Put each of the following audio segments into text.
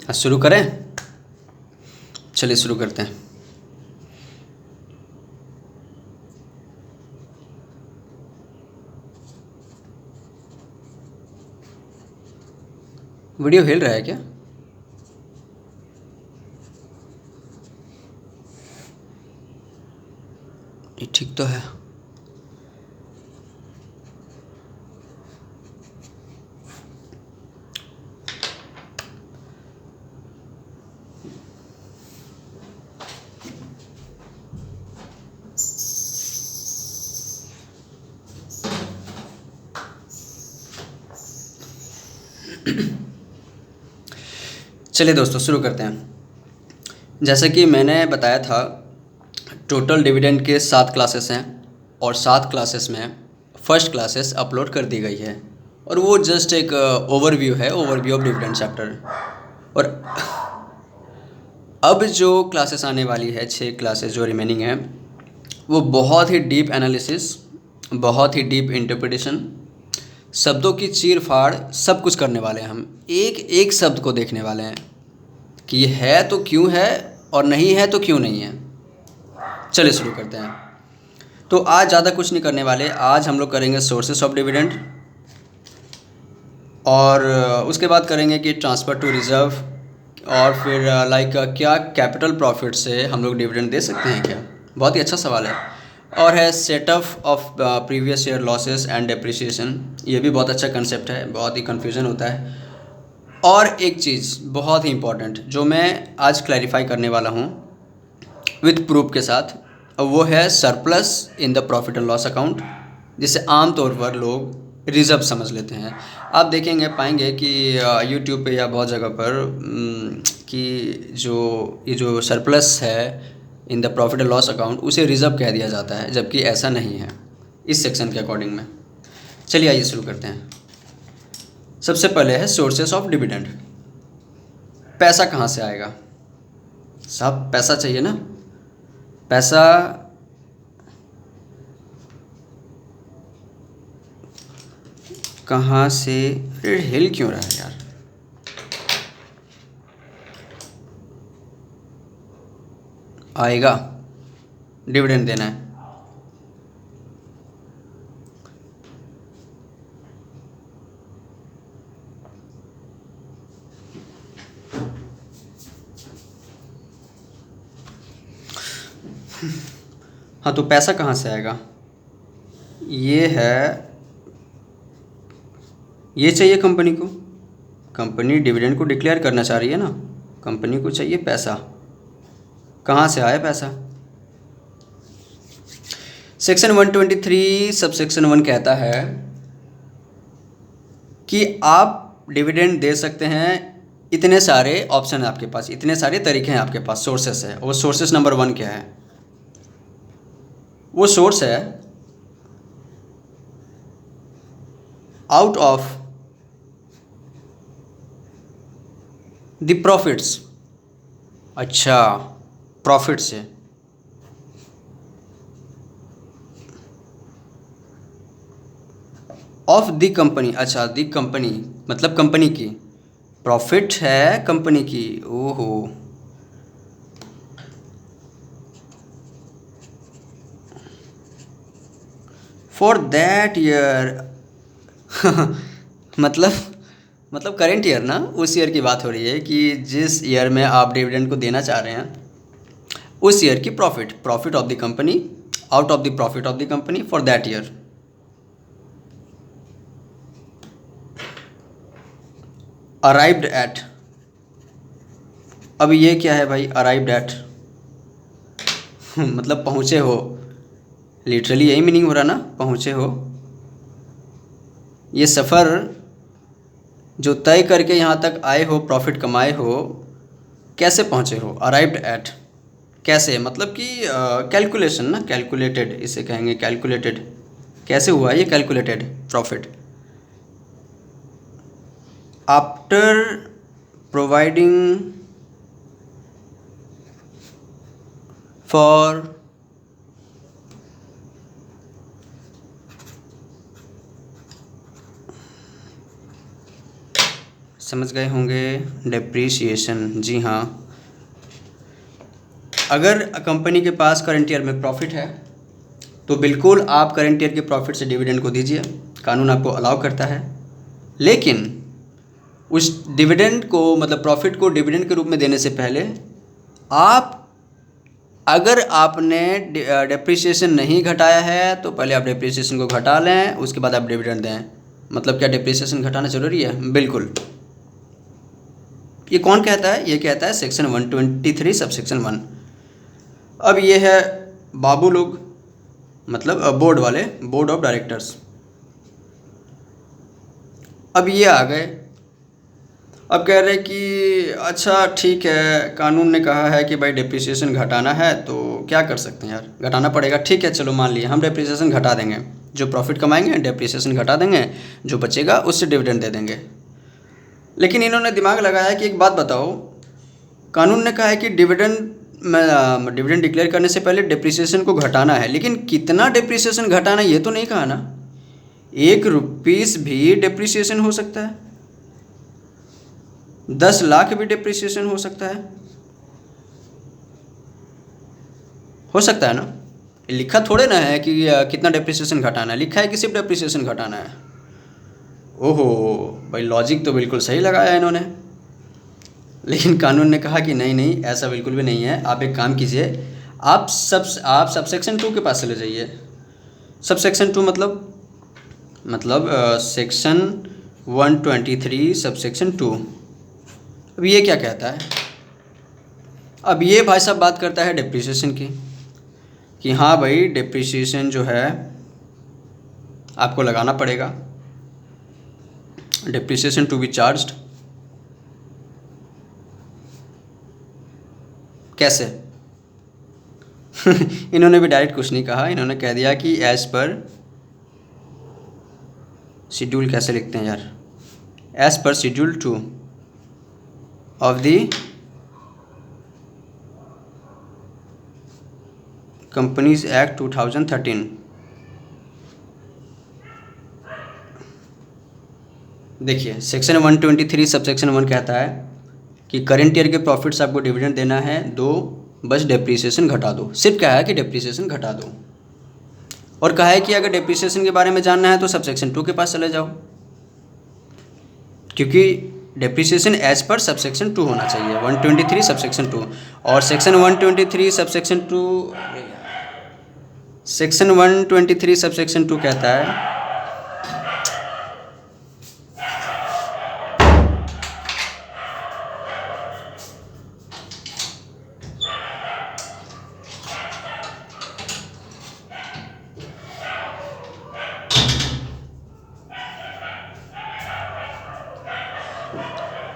शुरू करें। चलिए शुरू करते हैं। वीडियो हिल रहा है क्या? ये ठीक तो है। चलिए दोस्तों शुरू करते हैं। जैसा कि मैंने बताया था, टोटल डिविडेंड के 7 क्लासेस हैं और 7 क्लासेस में फर्स्ट क्लासेस अपलोड कर दी गई है और वो जस्ट एक ओवरव्यू है, ओवरव्यू ऑफ डिविडेंड चैप्टर। और अब जो क्लासेस आने वाली है, 6 क्लासेस जो रिमेनिंग हैं, वो बहुत ही डीप एनालिसिस, बहुत ही डीप इंटरप्रिटेशन, शब्दों की चीर फाड़, सब कुछ करने वाले हैं। हम एक एक शब्द को देखने वाले हैं कि ये है तो क्यों है और नहीं है तो क्यों नहीं है। चलिए शुरू करते हैं। तो आज ज़्यादा कुछ नहीं करने वाले। आज हम लोग करेंगे सोर्सेस ऑफ डिविडेंड और उसके बाद करेंगे कि ट्रांसफ़र टू रिज़र्व और फिर लाइक क्या कैपिटल प्रॉफिट से हम लोग डिविडेंड दे सकते हैं क्या। बहुत ही अच्छा सवाल है। और है setup of previous year losses and depreciation. ये भी बहुत अच्छा कंसेप्ट है, बहुत ही कन्फ्यूज़न होता है। और एक चीज़ बहुत ही इम्पॉर्टेंट जो मैं आज क्लैरिफाई करने वाला हूँ विथ प्रूफ के साथ, वो है surplus in the profit and loss account, जिसे आम तौर पर लोग रिज़र्व समझ लेते हैं। आप देखेंगे पाएंगे कि यूट्यूब पे या बहुत जगह पर कि जो सरप्लस है in the profit and loss account, उसे रिज़र्व कह दिया जाता है, जबकि ऐसा नहीं है इस सेक्शन के अकॉर्डिंग में। चलिए आइए शुरू करते हैं। सबसे पहले है सोर्सेस ऑफ डिविडेंड। पैसा कहाँ से आएगा साहब? पैसा चाहिए ना। पैसा कहाँ से? अरे हिल क्यों रहा है यार? आएगा, डिविडेंड देना है। हाँ, तो पैसा कहाँ से आएगा? ये है, ये चाहिए कंपनी को। कंपनी डिविडेंड को डिक्लेयर करना चाह रही है ना, कंपनी को चाहिए पैसा। कहाँ से आया पैसा? सेक्शन 123 सब सेक्शन 1 कहता है कि आप डिविडेंड दे सकते हैं। इतने सारे ऑप्शन हैं आपके पास, इतने सारे तरीके हैं आपके पास, सोर्सेस है। वो सोर्सेस नंबर 1 क्या है? वो सोर्स है आउट ऑफ द प्रॉफिट्स। अच्छा, प्रॉफिट से। Of the company. अच्छा, द कंपनी मतलब कंपनी की। प्रॉफिट है कंपनी की। ओहो, फॉर दैट ईयर। मतलब करेंट ईयर ना, उस ईयर की बात हो रही है कि जिस ईयर में आप डिविडेंड को देना चाह रहे हैं, उस ईयर की profit of the company, out of the profit of the company for that year. Arrived at. अब ये क्या है भाई? अराइव्ड एट मतलब पहुँचे हो। लिटरली यही मीनिंग हो रहा ना, पहुँचे हो। ये सफ़र जो तय करके यहाँ तक आए हो, प्रॉफिट कमाए हो, कैसे पहुँचे हो? अराइव्ड एट कैसे, मतलब कि कैलकुलेशन ना, कैलकुलेटेड इसे कहेंगे, कैलकुलेटेड। कैसे हुआ ये calculated profit? After providing for समझ गए होंगे डेप्रीशिएशन। जी हाँ, अगर कंपनी के पास करंट ईयर में प्रॉफिट है तो बिल्कुल आप करंट ईयर के प्रॉफिट से डिविडेंड को दीजिए, कानून आपको अलाउ करता है। लेकिन उस डिविडेंड को, मतलब प्रॉफिट को डिविडेंड के रूप में देने से पहले आप, अगर आपने डेप्रिसिएशन नहीं घटाया है तो पहले आप डेप्रिसिएशन को घटा लें, उसके बाद आप डिविडेंड दें। मतलब क्या डेप्रिसिएशन घटाना ज़रूरी है? बिल्कुल। ये कौन कहता है? ये कहता है सेक्शन 123 सबसेक्शन 1। अब ये है बाबू लोग, मतलब बोर्ड वाले, बोर्ड ऑफ डायरेक्टर्स। अब ये आ गए, अब कह रहे कि अच्छा ठीक है, कानून ने कहा है कि भाई डेप्रिसिएशन घटाना है तो क्या कर सकते हैं यार, घटाना पड़ेगा। ठीक है, चलो मान लिए हम डेप्रिसिएशन घटा देंगे, जो प्रॉफिट कमाएंगे डेप्रिसिएशन घटा देंगे, जो बचेगा उससे डिविडेंड दे देंगे। लेकिन इन्होंने दिमाग लगाया कि एक बात बताओ, कानून ने कहा है कि डिविडेंड डिक्लेयर करने से पहले डेप्रिसिएशन को घटाना है, लेकिन कितना डेप्रिसिएशन घटाना ये तो नहीं कहा ना। 1 रुपीस भी डेप्रिसिएशन हो सकता है, 10 लाख भी डेप्रिसिएशन हो सकता है, ना। लिखा थोड़े ना है कि कितना डेप्रिसिएशन घटाना है, लिखा है कि सिर्फ डेप्रिसिएशन घटाना है। ओहो भाई, लॉजिक तो बिल्कुल सही लगाया इन्होंने। लेकिन कानून ने कहा कि नहीं नहीं, ऐसा बिल्कुल भी नहीं है। आप एक काम कीजिए, आप सबसेक्शन 2 के पास चले जाइए। सबसेक्शन 2 मतलब सेक्शन 123 सबसेक्शन 2। अब ये क्या कहता है? अब ये भाई साहब बात करता है डेप्रिसिएशन की, कि हाँ भाई डेप्रिसिएशन जो है आपको लगाना पड़ेगा, डेप्रिसिएशन टू बी चार्ज्ड। कैसे? इन्होंने भी डायरेक्ट कुछ नहीं कहा, इन्होंने कह दिया कि एज पर शेड्यूल। कैसे लिखते हैं यार? As per schedule 2 of the Companies Act 2013। देखिए, सेक्शन 123 सबसेक्शन 1 कहता है कि करेंट ईयर के प्रॉफिट्स आपको डिविडेंड देना है, 2 बस डेप्रिसिएशन घटा दो। सिर्फ कहा है कि डेप्रिसिएशन घटा दो, और कहा है कि अगर डेप्रिसिएशन के बारे में जानना है तो सबसेक्शन 2 के पास चले जाओ, क्योंकि डेप्रिसिएशन एज पर सबसेक्शन 2 होना चाहिए, 123 सबसेक्शन 2। और सेक्शन 123 सबसेक्शन 2 कहता है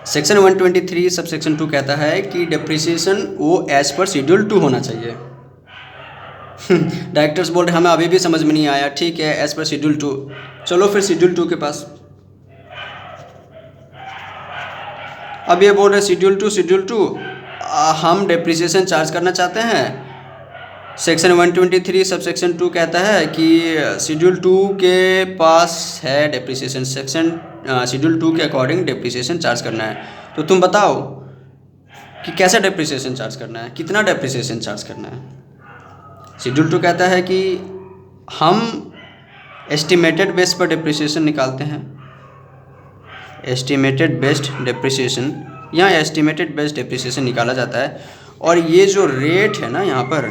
सेक्शन 123 सबसेक्शन 2 कहता है कि डेप्रिसिएशन वो एज पर शेड्यूल 2 होना चाहिए। डायरेक्टर्स बोल रहे हमें अभी भी समझ में नहीं आया। ठीक है, एज पर शेड्यूल 2, चलो फिर शेड्यूल 2 के पास। अब ये बोल रहे शेड्यूल 2 हम डेप्रिसिएशन चार्ज करना चाहते हैं। सेक्शन 123 सबसेक्शन 2 कहता है कि शेड्यूल 2 के पास है डेप्रिसिएशन, शेड्यूल 2 के अकॉर्डिंग डेप्रिसिएशन चार्ज करना है। तो तुम बताओ कि कैसा डेप्रिसिएशन चार्ज करना है, कितना डेप्रिसिएशन चार्ज करना है। शेड्यूल 2 कहता है कि हम एस्टिमेटेड बेस पर डेप्रिसिएशन निकालते हैं। एस्टिमेटेड बेस्ड डेप्रिसिएशन, यहाँ एस्टिमेटेड बेस्ड डेप्रिसिएशन निकाला जाता है। और ये जो रेट है ना, यहाँ पर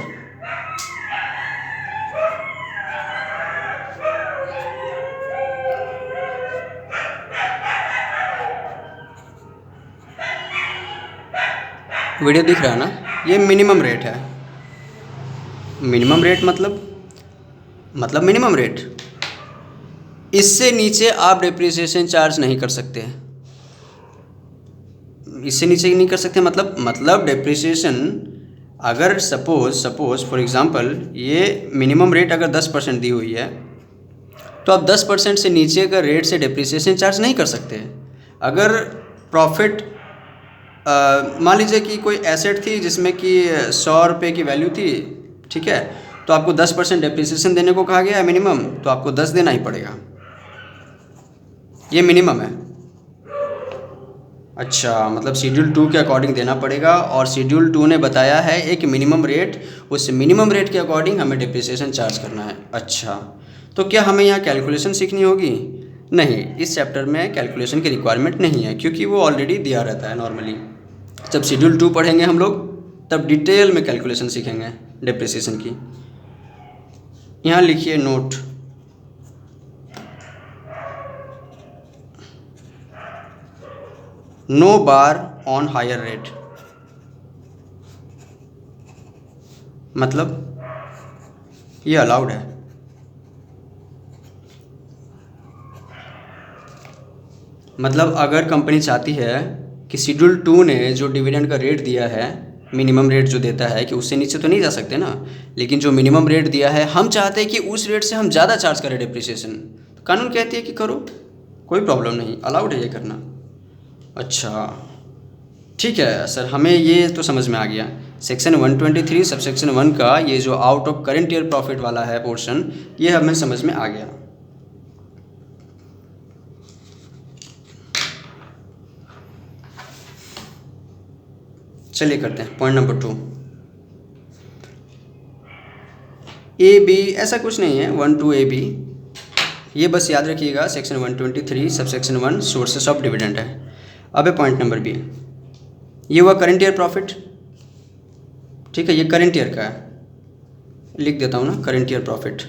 वीडियो दिख रहा है ना, ये मिनिमम रेट है। मिनिमम रेट मतलब मिनिमम रेट, इससे नीचे आप डेप्रिसिएशन चार्ज नहीं कर सकते। इससे नीचे नहीं कर सकते मतलब डेप्रिसिएशन अगर सपोज फॉर एग्जांपल ये मिनिमम रेट अगर 10% दी हुई है तो आप 10% से नीचे का रेट से डेप्रिसिएशन चार्ज नहीं कर सकते। अगर प्रॉफिट मान लीजिए कि कोई एसेट थी जिसमें कि 100 रुपये की वैल्यू थी, ठीक है, तो आपको 10% डेप्रिसिएशन देने को कहा गया है मिनिमम, तो आपको 10 देना ही पड़ेगा। ये मिनिमम है। अच्छा, मतलब शेड्यूल 2 के अकॉर्डिंग देना पड़ेगा और शेड्यूल 2 ने बताया है एक मिनिमम रेट, उस मिनिमम रेट के अकॉर्डिंग हमें डिप्रिसिएशन चार्ज करना है। अच्छा, तो क्या हमें यहाँ कैलकुलेशन सीखनी होगी? नहीं, इस चैप्टर में कैलकुलेशन की रिक्वायरमेंट नहीं है क्योंकि वो ऑलरेडी दिया रहता है नॉर्मली। जब शेड्यूल 2 पढ़ेंगे हम लोग तब डिटेल में कैलकुलेशन सीखेंगे डिप्रिसिएशन की। यहाँ लिखिए note, no bar on higher rate, मतलब ये अलाउड है। मतलब अगर कंपनी चाहती है कि शेड्यूल 2 ने जो डिविडेंड का रेट दिया है, मिनिमम रेट जो देता है, कि उससे नीचे तो नहीं जा सकते ना, लेकिन जो मिनिमम रेट दिया है हम चाहते हैं कि उस रेट से हम ज़्यादा चार्ज करें डिप्रिसिएशन, तो कानून कहती है कि करो, कोई प्रॉब्लम नहीं, अलाउड है ये करना। अच्छा ठीक है सर, हमें ये तो समझ में आ गया। सेक्शन 123 सब सेक्शन 1 का ये जो out of current year profit वाला है पोर्शन, ये हमें समझ में आ गया। चलिए करते हैं पॉइंट नंबर 2। ए बी ऐसा कुछ नहीं है, 1 2 ए बी, ये बस याद रखिएगा section 123 sub section 1 sources of dividend है। अब है पॉइंट नंबर बी, ये हुआ करंट ईयर प्रॉफिट, ठीक है, ये करंट ईयर का है, लिख देता हूँ ना, current year profit.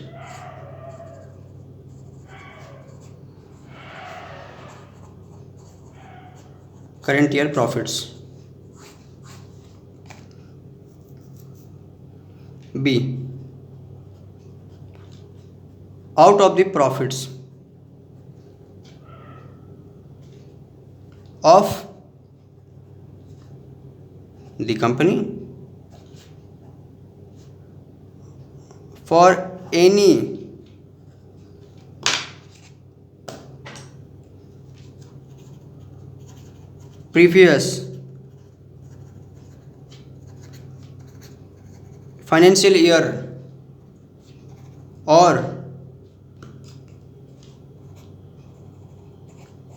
Current year profits, B, out of the profits of the company for any previous financial year or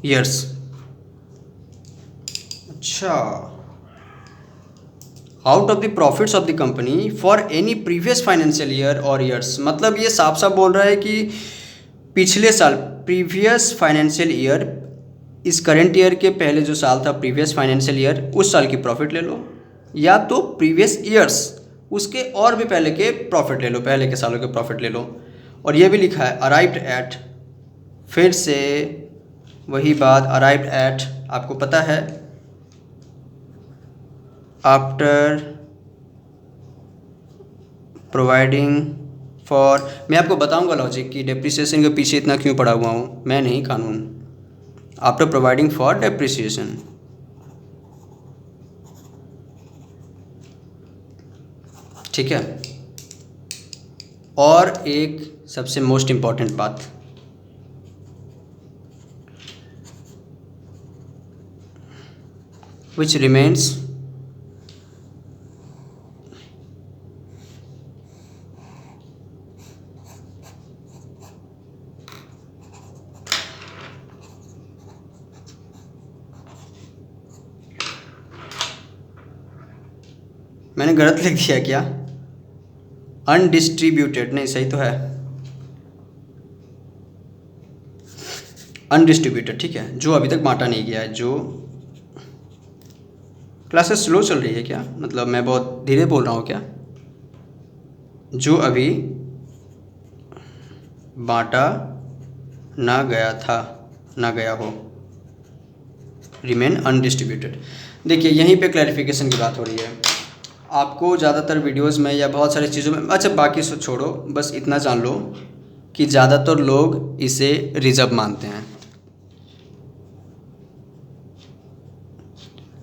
years। अच्छा, out of the profits of the company for any previous financial year और years, मतलब ये साफ साफ बोल रहा है कि पिछले साल, प्रीवियस फाइनेंशियल ईयर, इस करंट ईयर के पहले जो साल था प्रीवियस फाइनेंशियल ईयर, उस साल की प्रॉफिट ले लो, या तो प्रीवियस ईयर्स उसके और भी पहले के प्रॉफिट ले लो, पहले के सालों के प्रॉफिट ले लो। और ये भी लिखा है अराइव्ड एट, फिर से वही बात, अराइव्ड एट, आपको पता है आफ्टर प्रोवाइडिंग फॉर, मैं आपको बताऊंगा लॉजिक कि डेप्रिसिएशन के पीछे इतना क्यों पड़ा हुआ हूँ, मैं नहीं कानून। आफ्टर प्रोवाइडिंग फॉर डेप्रिसिएशन, ठीक है। और एक सबसे मोस्ट इम्पॉर्टेंट बात, विच रिमेन्स मैंने गलत लिख दिया क्या? अनडिस्ट्रीब्यूटेड, नहीं सही तो है, अनडिस्ट्रीब्यूटेड, ठीक है, जो अभी तक बांटा नहीं गया है। जो क्लासेस स्लो चल रही है क्या, मतलब मैं बहुत धीरे बोल रहा हूँ क्या? जो अभी बांटा ना गया था, ना गया हो, रिमेन अनडिस्ट्रीब्यूटेड। देखिए यहीं पे क्लैरिफिकेशन की बात हो रही है। आपको ज़्यादातर वीडियोस में या बहुत सारी चीज़ों में, अच्छा बाकी सब छोड़ो, बस इतना जान लो कि ज़्यादातर लोग इसे रिजर्व मानते हैं।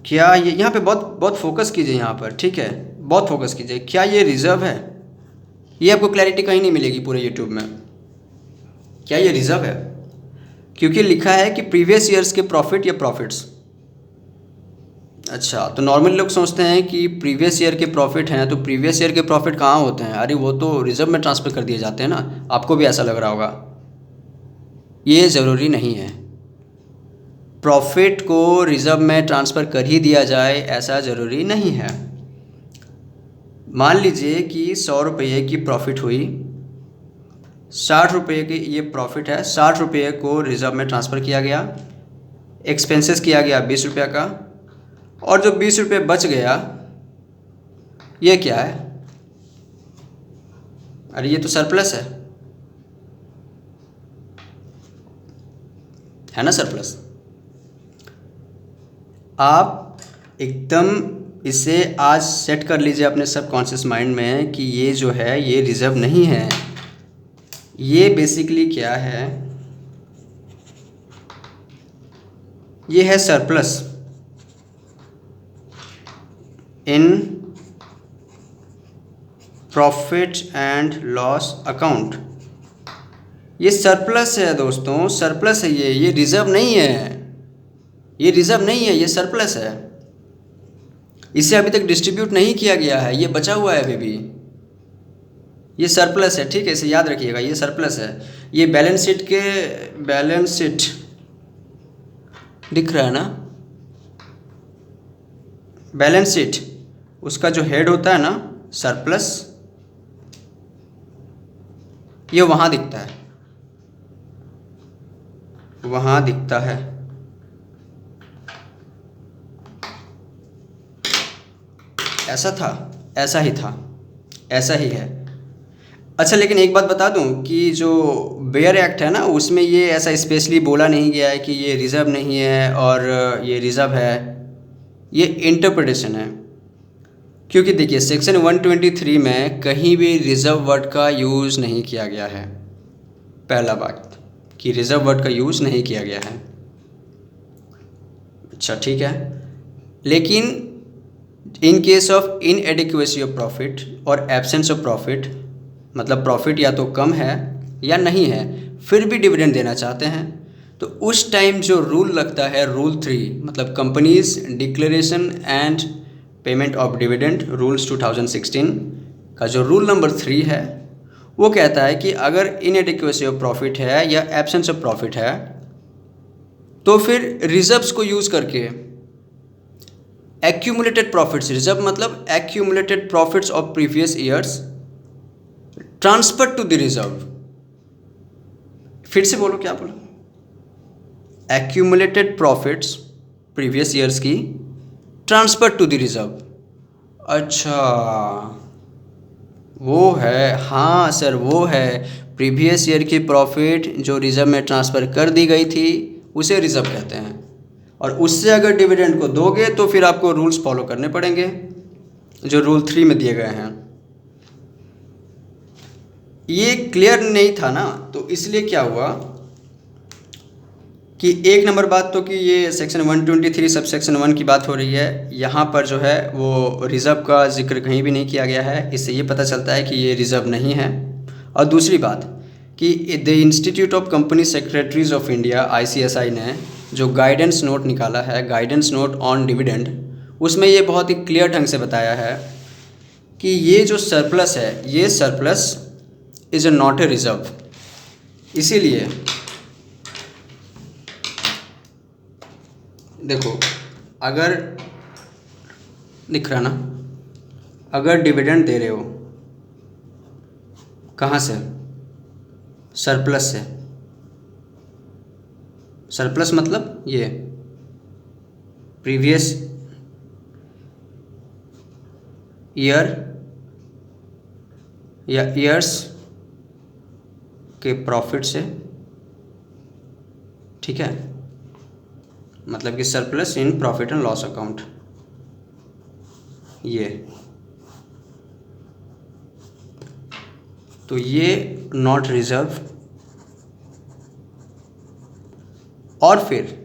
क्या ये यहाँ पे बहुत बहुत फोकस कीजिए यहाँ पर, ठीक है, बहुत फोकस कीजिए, क्या ये रिजर्व है? ये आपको क्लैरिटी कहीं नहीं मिलेगी पूरे यूट्यूब में, क्या ये रिजर्व है? क्योंकि लिखा है कि प्रीवियस ईयर्स के प्रॉफिट या प्रॉफिट्स। अच्छा, तो नॉर्मली लोग सोचते हैं कि प्रीवियस ईयर के प्रॉफिट हैं, तो प्रीवियस ईयर के प्रॉफिट कहाँ होते हैं? अरे वो तो रिजर्व में ट्रांसफ़र कर दिए जाते हैं ना, आपको भी ऐसा लग रहा होगा। ये ज़रूरी नहीं है, प्रॉफिट को रिजर्व में ट्रांसफ़र कर ही दिया जाए ऐसा ज़रूरी नहीं है। मान लीजिए कि 100 रुपये की प्रॉफिट हुई, 60 रुपये की ये प्रॉफिट है, 60 रुपये को रिजर्व में ट्रांसफ़र किया गया, एक्सपेंसेस किया गया 20 रुपये का, और जो 20 रुपये बच गया ये क्या है? अरे ये तो सरप्लस है ना, सरप्लस। आप एकदम इसे आज सेट कर लीजिए अपने सबकॉन्शियस माइंड में कि ये जो है ये रिजर्व नहीं है, ये बेसिकली क्या है, ये है surplus in profit and loss account. ये सरप्लस है दोस्तों, सरप्लस है ये रिजर्व नहीं है, ये रिजर्व नहीं है, ये सरप्लस है। इसे अभी तक डिस्ट्रीब्यूट नहीं किया गया है, ये बचा हुआ है अभी भी, ये सरप्लस है। ठीक है, इसे याद रखिएगा, ये सरप्लस है। ये बैलेंस शीट दिख रहा है ना, बैलेंस शीट, उसका जो हेड होता है ना सरप्लस, ये वहाँ दिखता है, वहाँ दिखता है। ऐसा था, ऐसा ही था, ऐसा ही है। अच्छा, लेकिन एक बात बता दूं कि जो बेयर एक्ट है ना, उसमें ये ऐसा स्पेशली बोला नहीं गया है कि ये रिज़र्व नहीं है और ये रिज़र्व है, ये इंटरप्रिटेशन है। क्योंकि देखिए सेक्शन 123 में कहीं भी रिज़र्व वर्ड का यूज़ नहीं किया गया है। पहला बात कि रिज़र्व वर्ड का यूज़ नहीं किया गया है। अच्छा ठीक है, लेकिन in case of inadequacy of profit और एब्सेंस ऑफ प्रॉफिट, मतलब प्रॉफिट या तो कम है या नहीं है, फिर भी डिविडेंड देना चाहते हैं, तो उस टाइम जो रूल लगता है रूल 3, मतलब companies declaration and payment of dividend rules 2016 का जो रूल नंबर 3 है, वो कहता है कि अगर इनएडिक्वेसी ऑफ प्रॉफिट है या एब्सेंस ऑफ प्रॉफिट है, तो फिर रिजर्व्स को यूज़ करके एक्यूमुलेटेड प्रॉफिट्स, रिजर्व मतलब accumulated profits of previous years transfer to the reserve. फिर से बोलो, क्या बोलो? एक्यूमुलेटेड प्रॉफिट्स प्रीवियस ईयर्स की ट्रांसफर टू द रिजर्व। अच्छा वो है, हाँ सर वो है, प्रीवियस ईयर की प्रॉफिट जो रिजर्व में ट्रांसफ़र कर दी गई थी उसे रिजर्व कहते हैं, और उससे अगर डिविडेंड को दोगे तो फिर आपको रूल्स फॉलो करने पड़ेंगे जो रूल 3 में दिए गए हैं। ये क्लियर नहीं था ना, तो इसलिए क्या हुआ कि एक नंबर बात तो कि ये सेक्शन 123 सब सेक्शन 1 की बात हो रही है, यहाँ पर जो है वो रिज़र्व का जिक्र कहीं भी नहीं किया गया है, इससे ये पता चलता है कि ये रिज़र्व नहीं है। और दूसरी बात कि the institute of company secretaries of India ICSI ने जो गाइडेंस नोट निकाला है, गाइडेंस नोट ऑन डिविडेंड, उसमें ये बहुत ही क्लियर ढंग से बताया है कि ये जो सरप्लस है, ये surplus is not a reserve. इसीलिए देखो, अगर दिख रहा ना, अगर डिविडेंड दे रहे हो कहाँ से? सरप्लस से। सरप्लस मतलब ये प्रीवियस ईयर या ईयर्स के प्रॉफिट से, ठीक है, मतलब कि surplus in profit and loss account. ये तो ये नॉट रिजर्व। और फिर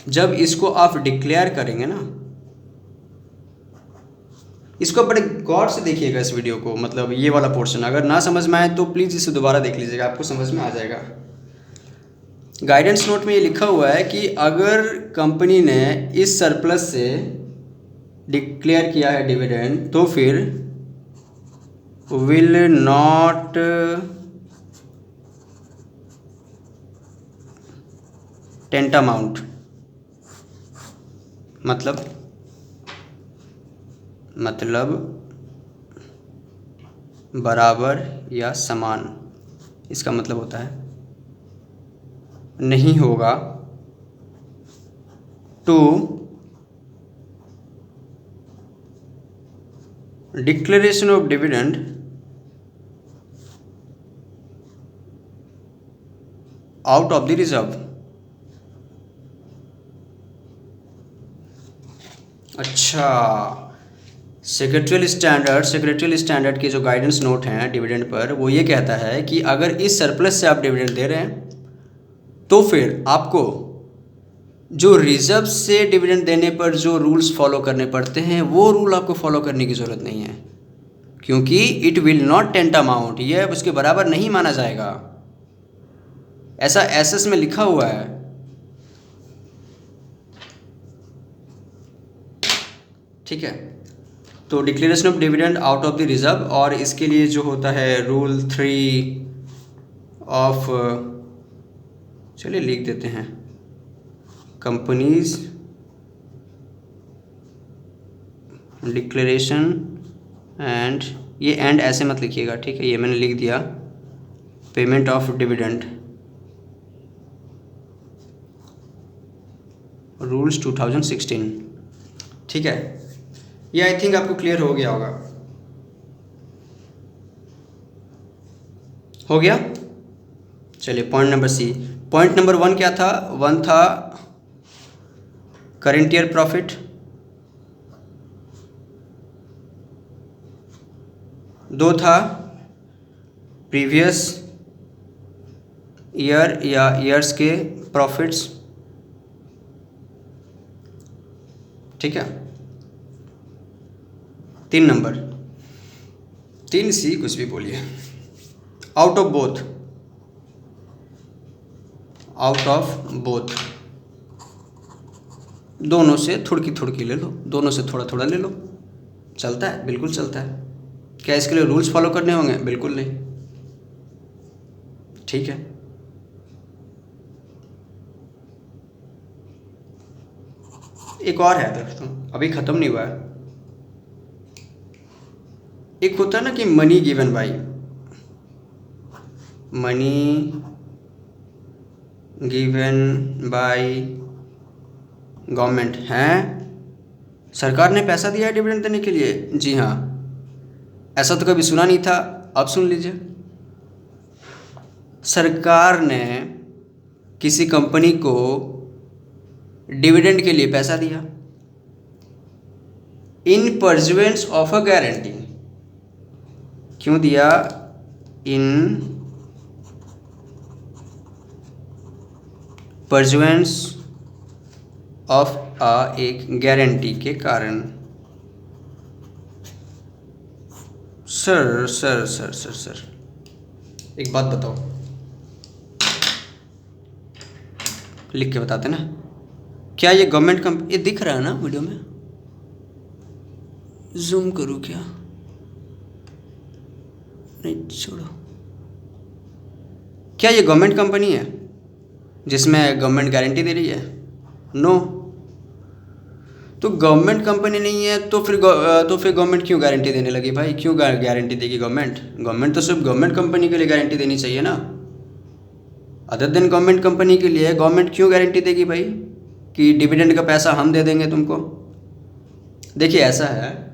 जब इसको आप डिक्लेयर करेंगे ना, इसको बड़े गौर से देखिएगा इस वीडियो को, मतलब ये वाला पोर्शन अगर ना समझ में आए तो प्लीज़ इसे दोबारा देख लीजिएगा, आपको समझ में आ जाएगा। गाइडेंस नोट में ये लिखा हुआ है कि अगर कंपनी ने इस सरप्लस से डिक्लेयर किया है डिविडेंड, तो फिर विल नॉट टेंटामाउंट मतलब बराबर या समान, इसका मतलब होता है नहीं होगा to declaration of dividend out of the reserve. अच्छा, सेक्रेटरियल स्टैंडर्ड के जो गाइडेंस नोट हैं डिविडेंड पर, वो ये कहता है कि अगर इस सरप्लस से आप डिविडेंड दे रहे हैं तो फिर आपको जो रिजर्व से डिविडेंड देने पर जो रूल्स फॉलो करने पड़ते हैं वो रूल आपको फॉलो करने की ज़रूरत नहीं है, क्योंकि it will not tent amount, यह उसके बराबर नहीं माना जाएगा, ऐसा एसएस में लिखा हुआ है। ठीक है, तो declaration of dividend out of the reserve, और इसके लिए जो होता है रूल 3 ऑफ, चलिए लिख देते हैं, कंपनीज डिक्लेरेशन एंड, ये एंड ऐसे मत लिखिएगा, ठीक है, ये मैंने लिख दिया, पेमेंट ऑफ डिविडेंड रूल्स 2016। ठीक है, ये आई थिंक आपको क्लियर हो गया होगा। हो गया, चलिए point number C. Point number 1 क्या था? 1 था करेंट ईयर प्रॉफिट, 2 था प्रीवियस ईयर या ईयर्स के प्रॉफिट्स। ठीक है, 3 नंबर, 3C कुछ भी बोलिए, आउट ऑफ बोथ, दोनों से थोड़ी ले लो, दोनों से थोड़ा थोड़ा ले लो, चलता है, बिल्कुल चलता है। क्या इसके लिए रूल्स फॉलो करने होंगे? बिल्कुल नहीं। ठीक है, एक और है दोस्तों, अभी ख़त्म नहीं हुआ है। एक होता है ना कि मनी गिवन बाय गवर्नमेंट है, सरकार ने पैसा दिया है डिविडेंड देने के लिए। जी हाँ, ऐसा तो कभी सुना नहीं था, अब सुन लीजिए। सरकार ने किसी कंपनी को डिविडेंड के लिए पैसा दिया इन परजुएंस ऑफ अ गारंटी। क्यों दिया? इन परजुएंस ऑफ एक गारंटी के कारण। सर एक बात बताओ, लिख के बताते ना, क्या ये गवर्नमेंट कंपनी, ये दिख रहा है ना वीडियो में? जूम करूँ क्या? नहीं, छोड़ो। क्या ये गवर्नमेंट कंपनी है जिसमें गवर्नमेंट गारंटी दे रही है? नो। तो गवर्नमेंट कंपनी नहीं है तो फिर गवर्नमेंट क्यों गारंटी देने लगी भाई? क्यों गारंटी देगी गवर्नमेंट तो सिर्फ गवर्नमेंट कंपनी के लिए गारंटी देनी चाहिए ना, अदर देन गवर्नमेंट कंपनी के लिए गवर्नमेंट क्यों गारंटी देगी भाई कि डिविडेंड का पैसा हम दे देंगे तुमको? देखिए, ऐसा है,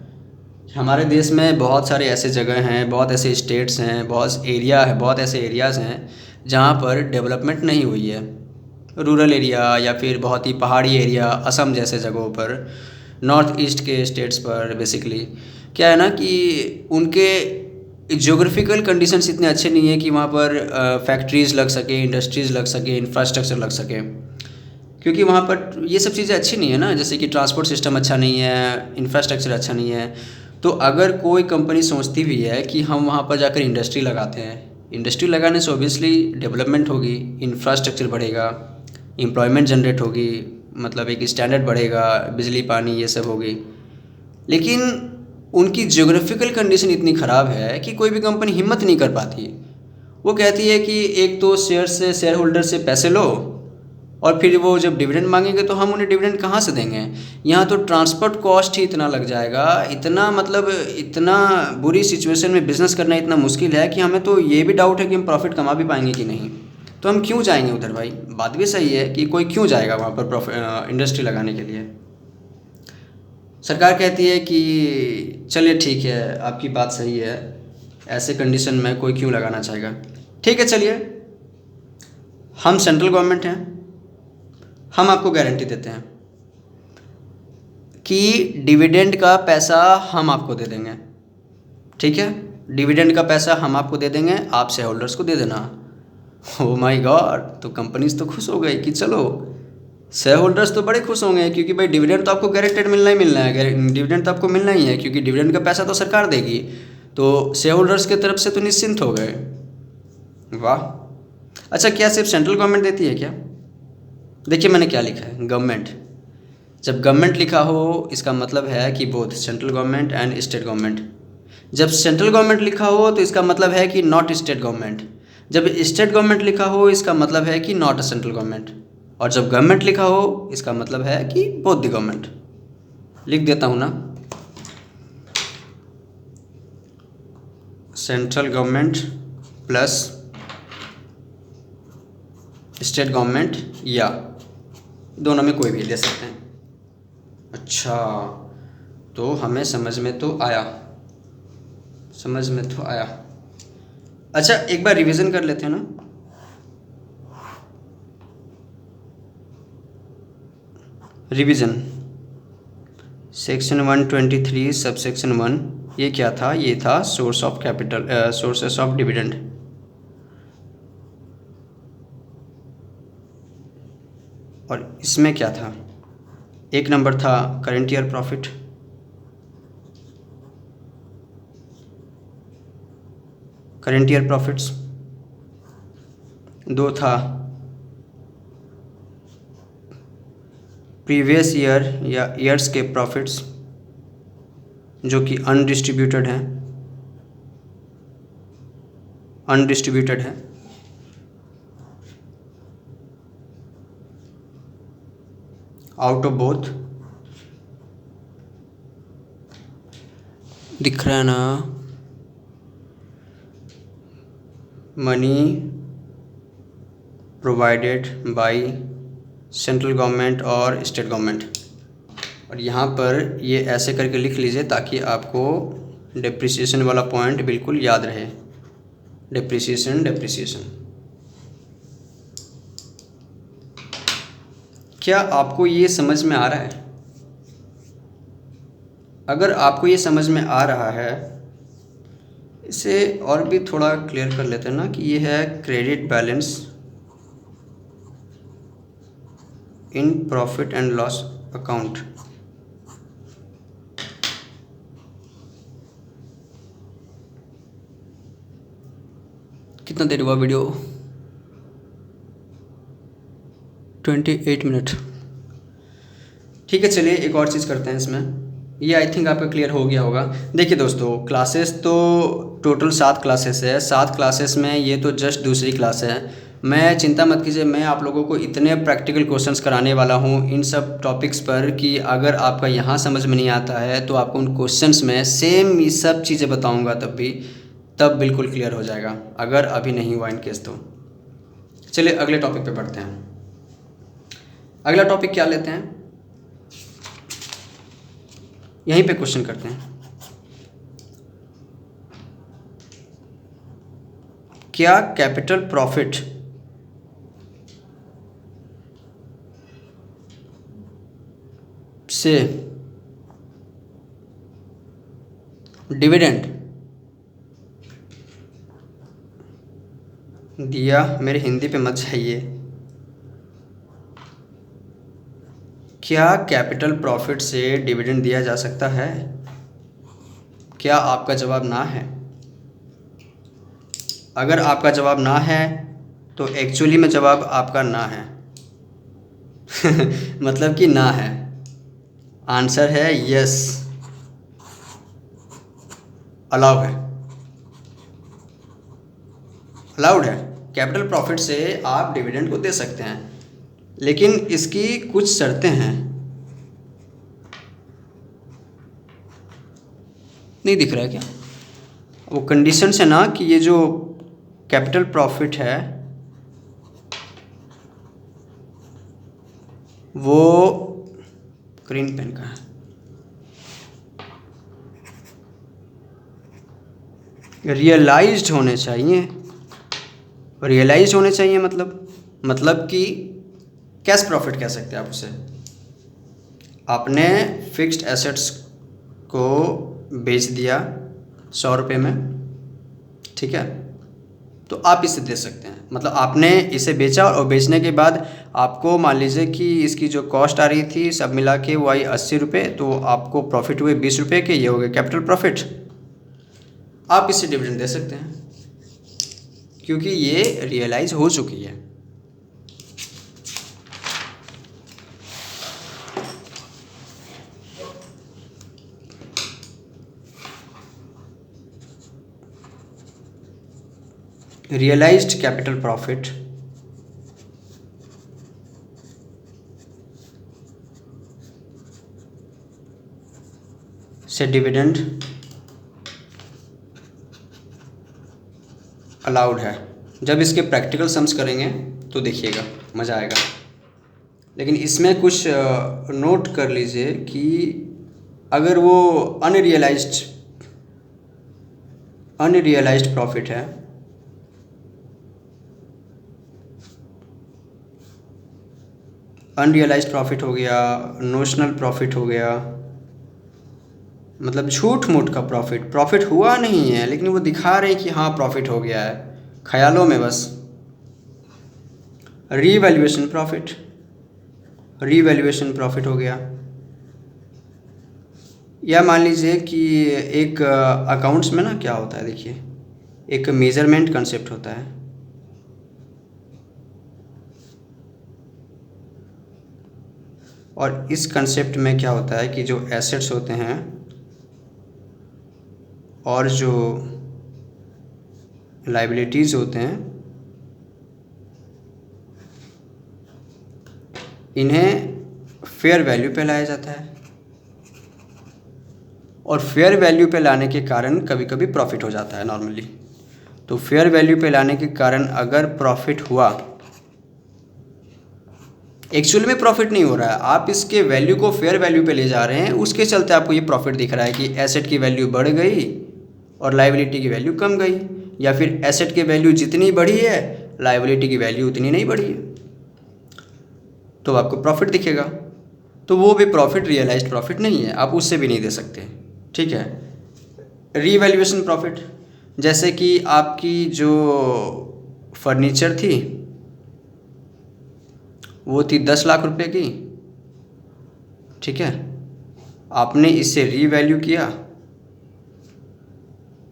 हमारे देश में बहुत सारे ऐसे जगह हैं, बहुत ऐसे स्टेट्स हैं, बहुत ऐसे एरियाज़ हैं जहाँ पर डेवलपमेंट नहीं हुई है। रूरल एरिया या फिर बहुत ही पहाड़ी एरिया, असम जैसे जगहों पर, नॉर्थ ईस्ट के स्टेट्स पर बेसिकली क्या है ना कि उनके ज्योग्राफिकल कंडीशंस इतने अच्छे नहीं है कि वहाँ पर फैक्ट्रीज़ लग सके, इंडस्ट्रीज़ लग सके, इंफ्रास्ट्रक्चर लग सके, क्योंकि वहाँ पर ये सब चीज़ें अच्छी नहीं है ना, जैसे कि ट्रांसपोर्ट सिस्टम अच्छा नहीं है, इंफ्रास्ट्रक्चर अच्छा नहीं है। तो अगर कोई कंपनी सोचती भी है कि हम वहाँ पर जाकर इंडस्ट्री लगाते हैं, इंडस्ट्री लगाने से ऑब्वियसली डेवलपमेंट होगी, इंफ्रास्ट्रक्चर बढ़ेगा, एम्प्लॉयमेंट जनरेट होगी, मतलब एक स्टैंडर्ड बढ़ेगा, बिजली पानी ये सब होगी। लेकिन उनकी ज्योग्राफिकल कंडीशन इतनी ख़राब है कि कोई भी कंपनी हिम्मत नहीं कर पाती। वो कहती है कि एक तो शेयर होल्डर से पैसे लो और फिर वो जब डिविडेंड मांगेंगे तो हम उन्हें डिविडेंड कहाँ से देंगे। यहाँ तो ट्रांसपोर्ट कॉस्ट ही इतना लग जाएगा, इतना मतलब इतना बुरी सिचुएशन में बिज़नेस करना इतना मुश्किल है कि हमें तो ये भी डाउट है कि हम प्रॉफिट कमा भी पाएंगे कि नहीं। तो हम क्यों जाएंगे उधर भाई। बात भी सही है कि कोई क्यों जाएगा वहाँ पर प्रॉफिट इंडस्ट्री लगाने के लिए। सरकार कहती है कि चलिए ठीक है, आपकी बात सही है, ऐसे कंडीशन में कोई क्यों लगाना चाहेगा। ठीक है चलिए, हम सेंट्रल गवर्नमेंट हैं, हम आपको गारंटी देते हैं कि डिविडेंड का पैसा हम आपको दे देंगे। ठीक है, डिविडेंड का पैसा हम आपको दे देंगे, आप शेयर होल्डर्स को दे देना। ओ माय गॉड, तो कंपनीज तो खुश हो गई कि चलो, शेयर होल्डर्स तो बड़े खुश होंगे क्योंकि भाई डिविडेंड तो आपको गारंटेड मिलना ही मिलना है, डिविडेंड तो आपको मिलना ही है क्योंकि डिविडेंड का पैसा तो सरकार देगी। तो शेयर होल्डर्स की तरफ से तो निश्चिंत हो गए। वाह। अच्छा, क्या सिर्फ सेंट्रल गवर्नमेंट देती है क्या। देखिए मैंने क्या लिखा है, गवर्नमेंट। जब गवर्नमेंट लिखा हो इसका मतलब है कि both central government and state government. जब सेंट्रल गवर्नमेंट लिखा हो तो इसका मतलब है कि नॉट स्टेट गवर्नमेंट। जब स्टेट गवर्नमेंट लिखा हो इसका मतलब है कि नॉट सेंट्रल गवर्नमेंट। और जब गवर्नमेंट लिखा हो इसका मतलब है कि बोथ द गवर्नमेंट। लिख देता हूँ ना, central government plus state government, या दोनों में कोई भी दे सकते हैं। अच्छा, तो हमें समझ में तो आया, समझ में तो आया। अच्छा, एक बार रिवीजन कर लेते हैं ना। रिवीजन, सेक्शन 123 सब सेक्शन 1, ये क्या था, ये था source of capital, sources of dividend. और इसमें क्या था, एक नंबर था current year profit, current year profits. 2 था प्रीवियस ईयर या ईयर्स के प्रॉफिट्स जो कि अनडिस्ट्रीब्यूटेड हैं, अनडिस्ट्रीब्यूटेड है। आउट ऑफ बोथ, दिख रहा है ना, money provided by central government और स्टेट गवर्नमेंट। और यहाँ पर ये ऐसे करके लिख लीजिए ताकि आपको डेप्रिसिएशन वाला पॉइंट बिल्कुल याद रहे। Depreciation, depreciation. क्या आपको ये समझ में आ रहा है। अगर आपको ये समझ में आ रहा है, इसे और भी थोड़ा क्लियर कर लेते हैं ना कि ये है credit balance in profit and loss account. कितना देर हुआ वीडियो, 28 मिनट। ठीक है, चलिए एक और चीज़ करते हैं इसमें। ये आई थिंक आपका क्लियर हो गया होगा। देखिए दोस्तों, क्लासेस तो टोटल 7 क्लासेस है। 7 क्लासेस में ये तो जस्ट दूसरी क्लास है। मैं, चिंता मत कीजिए, मैं आप लोगों को इतने प्रैक्टिकल क्वेश्चंस कराने वाला हूँ इन सब टॉपिक्स पर कि अगर आपका यहाँ समझ में नहीं आता है तो आपको उन क्वेश्चंस में सेम ये सब चीज़ें बताऊँगा तब बिल्कुल क्लियर हो जाएगा, अगर अभी नहीं हुआ इन केस तो। चलिए अगले टॉपिक पे बढ़ते हैं। अगला टॉपिक क्या लेते हैं, यहीं पे क्वेश्चन करते हैं। क्या कैपिटल प्रॉफिट से डिविडेंड दिया, मेरे हिंदी पे मत जाइए, क्या कैपिटल प्रॉफिट से डिविडेंड दिया जा सकता है। क्या आपका जवाब ना है। अगर आपका जवाब ना है तो एक्चुअली में जवाब आपका ना है मतलब कि ना है। आंसर है यस, अलाउ है, अलाउड है। कैपिटल प्रॉफिट से आप डिविडेंड को दे सकते हैं, लेकिन इसकी कुछ शर्तें हैं। नहीं दिख रहा है क्या? वो कंडीशंस है ना कि ये जो कैपिटल प्रॉफिट है वो ग्रीन पेन का है, रियलाइज्ड होने चाहिए। रियलाइज्ड होने चाहिए मतलब कि कैश प्रॉफिट कह सकते हैं आप उसे। आपने फिक्स्ड एसेट्स को बेच दिया 100 रुपये में, ठीक है, तो आप इसे दे सकते हैं। मतलब आपने इसे बेचा और बेचने के बाद आपको मान लीजिए कि इसकी जो कॉस्ट आ रही थी सब मिला के वो आई 80 रुपये, तो आपको प्रॉफिट हुए 20 रुपये के, ये हो गए कैपिटल प्रॉफिट। आप इससे डिविडेंड दे सकते हैं क्योंकि ये रियलाइज हो चुकी है। रियलाइज्ड कैपिटल प्रॉफिट से डिविडेंड अलाउड है। जब इसके प्रैक्टिकल सम्स करेंगे तो देखिएगा मज़ा आएगा। लेकिन इसमें कुछ नोट कर लीजिए कि अगर वो अनरियलाइज्ड प्रॉफिट है, अनरियलाइज्ड प्रॉफिट हो गया, नोशनल प्रॉफिट हो गया, मतलब झूठ मूठ का प्रॉफिट हुआ नहीं है लेकिन वो दिखा रहे हैं कि हाँ प्रॉफिट हो गया है, ख्यालों में बस। रीवैल्यूएशन प्रॉफिट हो गया। या मान लीजिए कि एक अकाउंट्स में ना क्या होता है, देखिए एक मेजरमेंट कंसेप्ट होता है, और इस कंसेप्ट में क्या होता है कि जो एसेट्स होते हैं और जो लाइबिलिटीज़ होते हैं इन्हें फेयर वैल्यू पे लाया जाता है, और फेयर वैल्यू पे लाने के कारण कभी कभी प्रॉफिट हो जाता है नॉर्मली। तो फेयर वैल्यू पे लाने के कारण अगर प्रॉफिट हुआ, एक्चुअल में प्रॉफिट नहीं हो रहा है, आप इसके वैल्यू को फेयर वैल्यू पे ले जा रहे हैं, उसके चलते आपको ये प्रॉफिट दिख रहा है कि एसेट की वैल्यू बढ़ गई और लाइबिलिटी की वैल्यू कम गई, या फिर एसेट की वैल्यू जितनी बढ़ी है लाइबिलिटी की वैल्यू उतनी नहीं बढ़ी है, तो आपको प्रॉफिट दिखेगा। तो वो भी प्रॉफिट रियलाइज्ड प्रॉफिट नहीं है, आप उससे भी नहीं दे सकते, ठीक है। रीवैल्यूएशन प्रॉफिट, जैसे कि आपकी जो फर्नीचर थी वो थी 10 लाख रुपए की, ठीक है, आपने इसे रीवैल्यू किया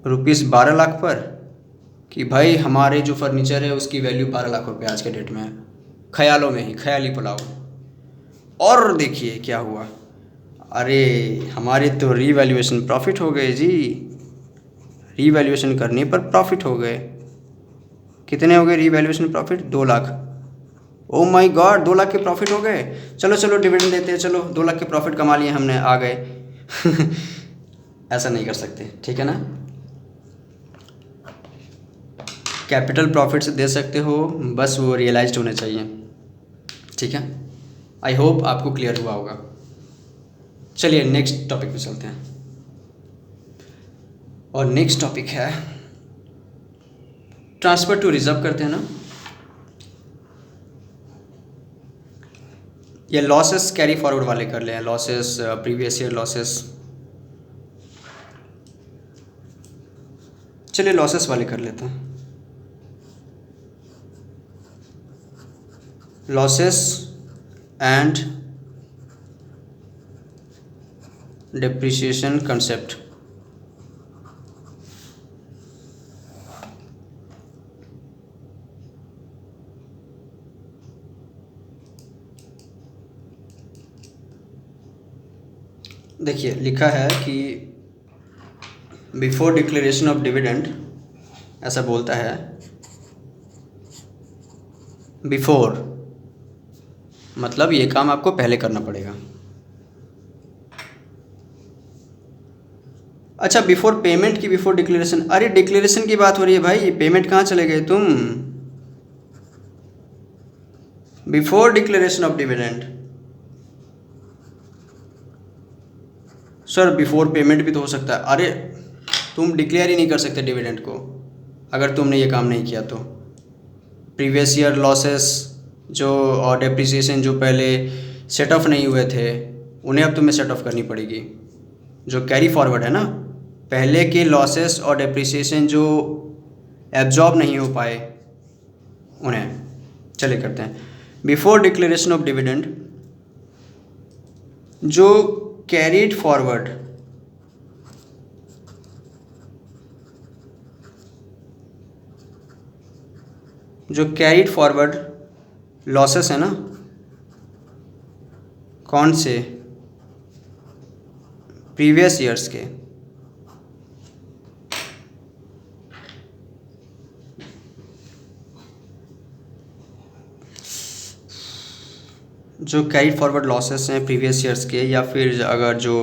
₹12 लाख पर कि भाई हमारे जो फर्नीचर है उसकी वैल्यू 12 लाख रुपए आज के डेट में है, ख्यालों में ही, ख्याली पुलाव। और देखिए क्या हुआ, अरे हमारे तो रीवैल्यूएशन प्रॉफिट हो गए जी, रीवैल्यूएशन करने पर प्रॉफिट हो गए। कितने हो गए revaluation profit? 2 lakh. Oh my God, 2 lakh के प्रॉफिट हो गए, चलो डिविडेंड देते हैं, चलो 2 लाख के प्रॉफिट कमा लिए हमने, आ गए। ऐसा नहीं कर सकते, ठीक है ना। कैपिटल प्रॉफिट से दे सकते हो, बस वो रियलाइज्ड होने चाहिए, ठीक है। आई होप आपको क्लियर हुआ होगा। चलिए नेक्स्ट टॉपिक पे चलते हैं, और नेक्स्ट टॉपिक है ट्रांसफ़र टू रिजर्व करते हैं ना, ये लॉसेस कैरी फॉरवर्ड वाले कर ले हैं, लॉसेस प्रीवियस ईयर लॉसेस। चलिए लॉसेस वाले कर लेते हैं। Losses and depreciation concept. देखिए लिखा है कि बिफोर डिक्लेरेशन ऑफ डिविडेंड, ऐसा बोलता है, बिफोर मतलब ये काम आपको पहले करना पड़ेगा। अच्छा, बिफोर पेमेंट की बिफोर डिक्लेरेशन, अरे डिक्लेरेशन की बात हो रही है भाई, पेमेंट कहाँ चले गए तुम? Before declaration of dividend. Sir before payment भी तो हो सकता है। अरे तुम डिक्लेयर ही नहीं कर सकते डिविडेंड को अगर तुमने ये काम नहीं किया तो। प्रीवियस ईयर लॉसेस जो और डेप्रिसिएशन जो पहले सेट ऑफ नहीं हुए थे उन्हें अब तुम्हें सेट ऑफ करनी पड़ेगी। जो कैरी फॉरवर्ड है ना, पहले के लॉसेस और डेप्रिसिएशन जो एब्जॉर्ब नहीं हो पाए उन्हें, चले करते हैं। बिफोर डिक्लेरेशन ऑफ डिविडेंड जो कैरीड फॉरवर्ड लॉसेस है ना, कौन से? प्रीवियस ईयर्स के। जो कैरी फॉरवर्ड लॉसेस हैं प्रीवियस ईयर्स के, या फिर अगर जो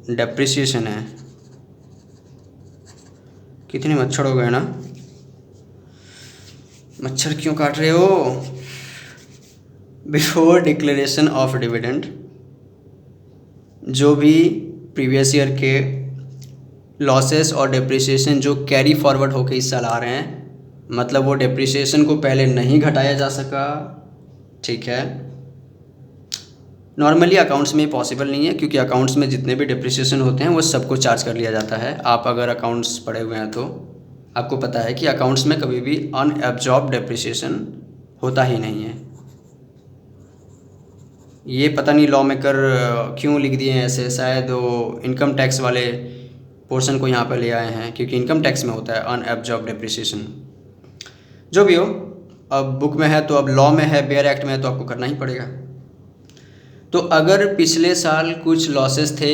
डेप्रिसिएशन है। कितने मच्छर हो गए ना, मच्छर क्यों काट रहे हो? बिफोर डिक्लेरेशन ऑफ डिविडेंड जो भी प्रीवियस ईयर के लॉसेस और डेप्रिसिएशन जो कैरी फॉरवर्ड होकर इस साल आ रहे हैं, मतलब वो डेप्रिसिएशन को पहले नहीं घटाया जा सका, ठीक है। नॉर्मली अकाउंट्स में पॉसिबल नहीं है, क्योंकि अकाउंट्स में जितने भी डेप्रिसिएशन होते हैं वो सबको चार्ज कर लिया जाता है। आप अगर अकाउंट्स पढ़े हुए हैं तो आपको पता है कि अकाउंट्स में कभी भी अनएब्जॉर्ब डेप्रिसिएशन होता ही नहीं है। ये पता नहीं लॉ मेकर क्यों लिख दिए हैं ऐसे, शायद वो इनकम टैक्स वाले पोर्शन को यहाँ पर ले आए हैं, क्योंकि इनकम टैक्स में होता है अनएब्जॉर्ब डेप्रिसिएशन। जो भी हो, अब बुक में है तो अब लॉ में है, बेयर एक्ट में है तो आपको करना ही पड़ेगा। तो अगर पिछले साल कुछ लॉसेस थे,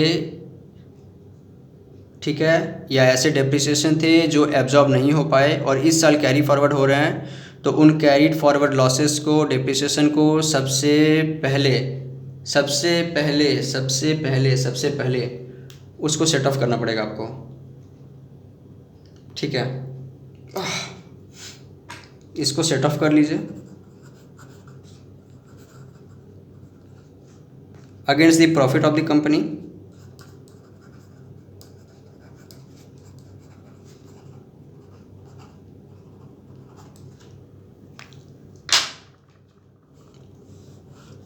ठीक है, या ऐसे डेप्रिसिएशन थे जो एब्जॉर्ब नहीं हो पाए और इस साल कैरी फॉरवर्ड हो रहे हैं, तो उन कैरीड फॉरवर्ड लॉसेस को, डेप्रिसिएशन को सबसे पहले उसको सेट ऑफ करना पड़ेगा आपको, ठीक है। इसको सेट ऑफ कर लीजिए against the profit of the company.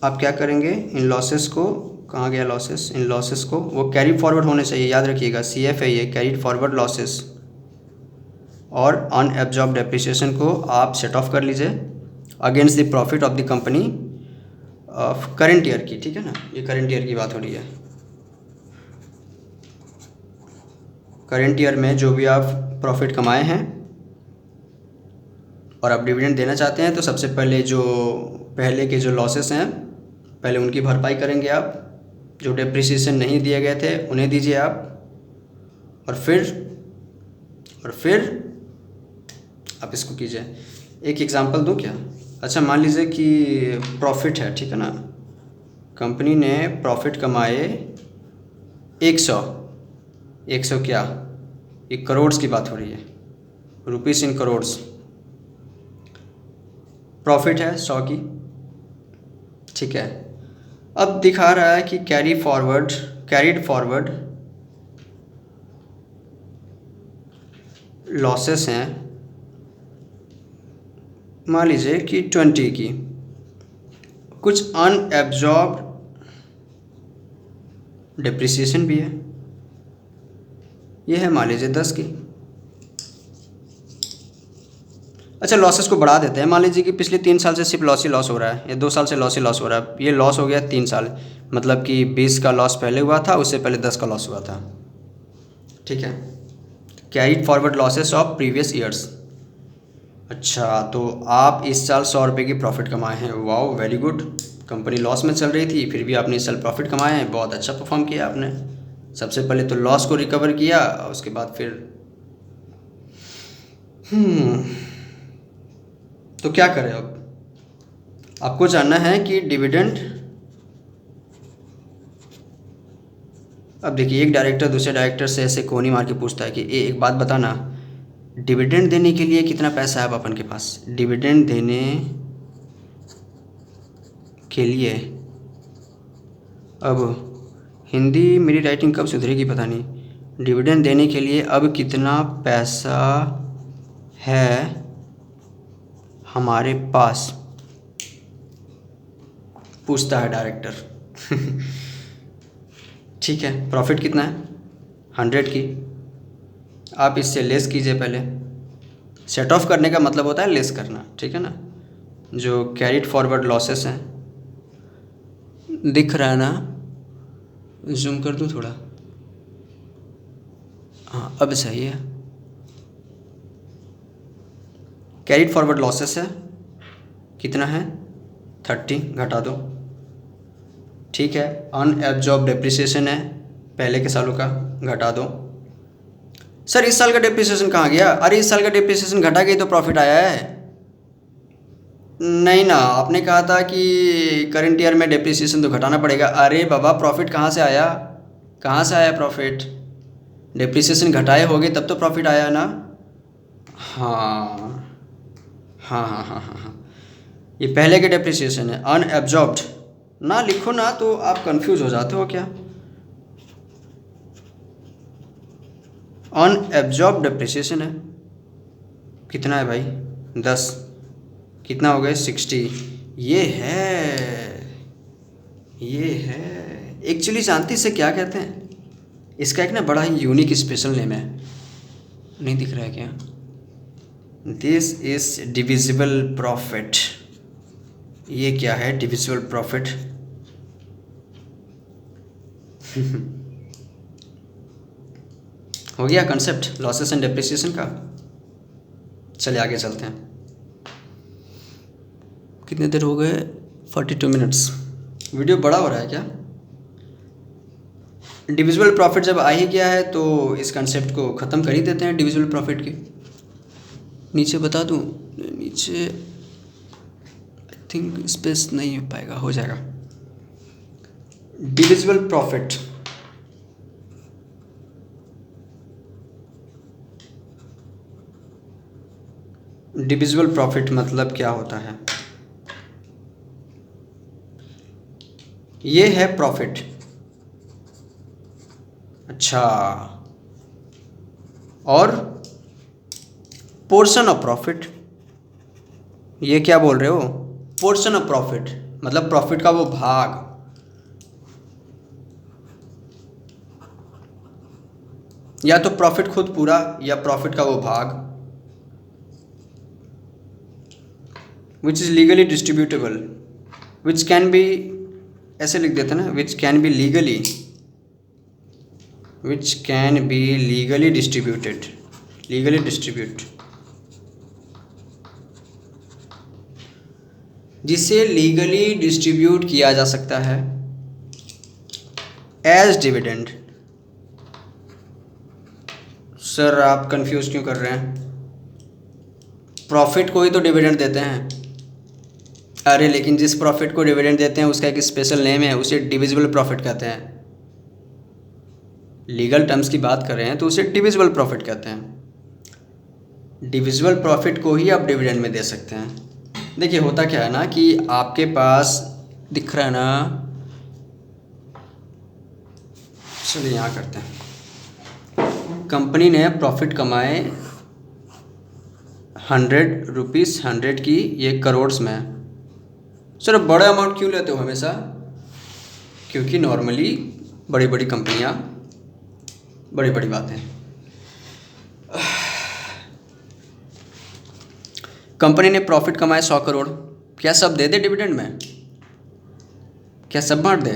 आप क्या करेंगे, इन लॉसेस को, कहाँ गया लॉसेस, इन लॉसेस को, वो कैरी फॉरवर्ड होने चाहिए, याद रखिएगा, CF है ये, कैरीड फॉरवर्ड लॉसेस, और अनएब्जॉर्ब डेप्रिसिएशन को आप सेट ऑफ कर लीजिए against the profit of the company of current year की, ठीक है ना। ये करेंट ईयर की बात हो रही है। करेंट ईयर में जो भी आप प्रॉफिट कमाए हैं और आप डिविडेंड देना चाहते हैं, तो सबसे पहले जो पहले के जो लॉसेस हैं पहले उनकी भरपाई करेंगे आप, जो डेप्रिसिएशन नहीं दिए गए थे उन्हें दीजिए आप, और फिर आप इसको कीजिए। एक एग्जांपल दूं क्या? अच्छा, मान लीजिए कि प्रॉफिट है, ठीक है ना, कंपनी ने प्रॉफिट कमाए 100 क्या, 1 करोड़ की बात हो रही है, रुपीस इन करोड्स, प्रॉफिट है 100 की, ठीक है। अब दिखा रहा है कि कैरीड फॉरवर्ड लॉसेस हैं, मान लीजिए कि 20 की, कुछ अनएब्जॉर्ब्ड डेप्रिसिएशन भी है, ये है मान लीजिए 10 की। अच्छा, लॉसेस को बढ़ा देते हैं, मान लीजिए कि पिछले 3 साल से सिर्फ लॉस ही लॉस हो रहा है, या 2 साल से लॉस ही लॉस हो रहा है, ये लॉस हो गया 3 साल, मतलब कि 20 का लॉस पहले हुआ था, उससे पहले 10 का लॉस हुआ था, ठीक है। Carried forward losses of previous years. अच्छा, तो आप इस साल 100 रुपये की प्रॉफिट कमाए हैं, wow very good. Company loss में चल रही थी, फिर भी आपने इस साल प्रॉफिट कमाए हैं, बहुत अच्छा परफॉर्म किया आपने। सबसे पहले तो लॉस को रिकवर किया, उसके बाद फिर तो क्या करें अब? आपको जानना है कि डिविडेंड, अब देखिए एक डायरेक्टर दूसरे डायरेक्टर से ऐसे कोनी मार के पूछता है कि एक बात बताना, डिविडेंड देने के लिए कितना पैसा है अब अपन के पास। डिविडेंड देने के लिए, अब हिंदी मेरी राइटिंग कब सुधरेगी पता नहीं। डिविडेंड देने के लिए अब कितना पैसा है हमारे पास, पूछता है डायरेक्टर। ठीक है, प्रॉफिट कितना है 100 की, आप इससे लेस कीजिए। पहले सेट ऑफ करने का मतलब होता है लेस करना, ठीक है ना। जो कैरिड फॉरवर्ड लॉसेस हैं, दिख रहा है ना, जूम कर दूँ थोड़ा, हाँ अब सही है। कैरिड फॉरवर्ड लॉसेस है कितना है 30, घटा दो, ठीक है। अनएब्जॉर्ब डेप्रिसिएशन है पहले के सालों का, घटा दो। सर इस साल का डेप्रिसिएशन कहाँ गया? अरे इस साल का डेप्रिसिएशन घटा के तो प्रॉफिट आया है। नहीं ना, आपने कहा था कि करंट ईयर में डेप्रिसिएशन तो घटाना पड़ेगा। अरे बाबा प्रॉफिट कहाँ से आया, कहाँ से आया प्रॉफिट? डेप्रिसिएशन घटाए होगे तब तो प्रॉफिट आया ना। हाँ हाँ हाँ हाँ हाँ हाँ, ये पहले के डेप्रिसिएशन है। अनएब्जॉर्ब्ड ना लिखो ना तो आप कंफ्यूज हो जाते हो क्या। अनएब्जॉर्ब्ड डेप्रिसिएशन है, कितना है भाई 10, कितना हो गए 60। ये है, ये है एक्चुअली जानती इसे क्या कहते हैं? इसका एक ना बड़ा ही यूनिक स्पेशल नेम है, नहीं दिख रहा है क्या? This is divisible profit. ये क्या है डिविजिबल प्रॉफिट? हो गया कंसेप्ट लॉसेस एंड डेप्रिसिएशन का। चलिए आगे चलते हैं। कितने देर हो गए? 42 मिनट्स। वीडियो बड़ा हो रहा है क्या? डिविजिबल प्रॉफिट जब आ ही गया है तो इस कंसेप्ट को ख़त्म कर ही देते हैं। डिविजिबल प्रॉफिट के नीचे बता दूं, नीचे आई थिंक स्पेस नहीं हो पाएगा, हो जाएगा। डिविजिबल प्रॉफिट, डिविजिबल प्रॉफिट मतलब क्या होता है? ये है प्रॉफिट, अच्छा, और पोर्शन ऑफ प्रॉफिट, ये क्या बोल रहे हो? पोर्शन ऑफ प्रॉफिट मतलब प्रॉफिट का वो भाग। या तो प्रॉफिट खुद पूरा या प्रॉफिट का वो भाग, which is legally distributable, which can B, ऐसे लिख देते ना, विच can be legally, which can be legally distributed, legally distribute, जिसे लीगली डिस्ट्रीब्यूट किया जा सकता है एज डिविडेंड। सर आप कंफ्यूज क्यों कर रहे हैं? प्रॉफिट को ही तो डिविडेंड देते हैं। अरे लेकिन जिस प्रॉफिट को डिविडेंड देते हैं उसका एक स्पेशल नेम है, उसे डिविजिबल प्रॉफिट कहते हैं। लीगल टर्म्स की बात कर रहे हैं तो उसे डिविजिबल प्रॉफिट कहते हैं। डिविजिबल प्रॉफिट को ही आप डिविडेंड में दे सकते हैं। देखिए होता क्या है ना कि आपके पास दिख रहा है ना, चलिए यहाँ करते हैं। कंपनी ने प्रॉफिट कमाए 100 रुपीज़, 100 की, ये करोड़्स में है। सर बड़ा अमाउंट क्यों लेते हो हमेशा? क्योंकि नॉर्मली बड़ी बड़ी कंपनियाँ बड़ी बड़ी बातें, कंपनी ने प्रॉफिट कमाए 100 करोड़, क्या सब दे दे डिविडेंड में? क्या सब बांट दे?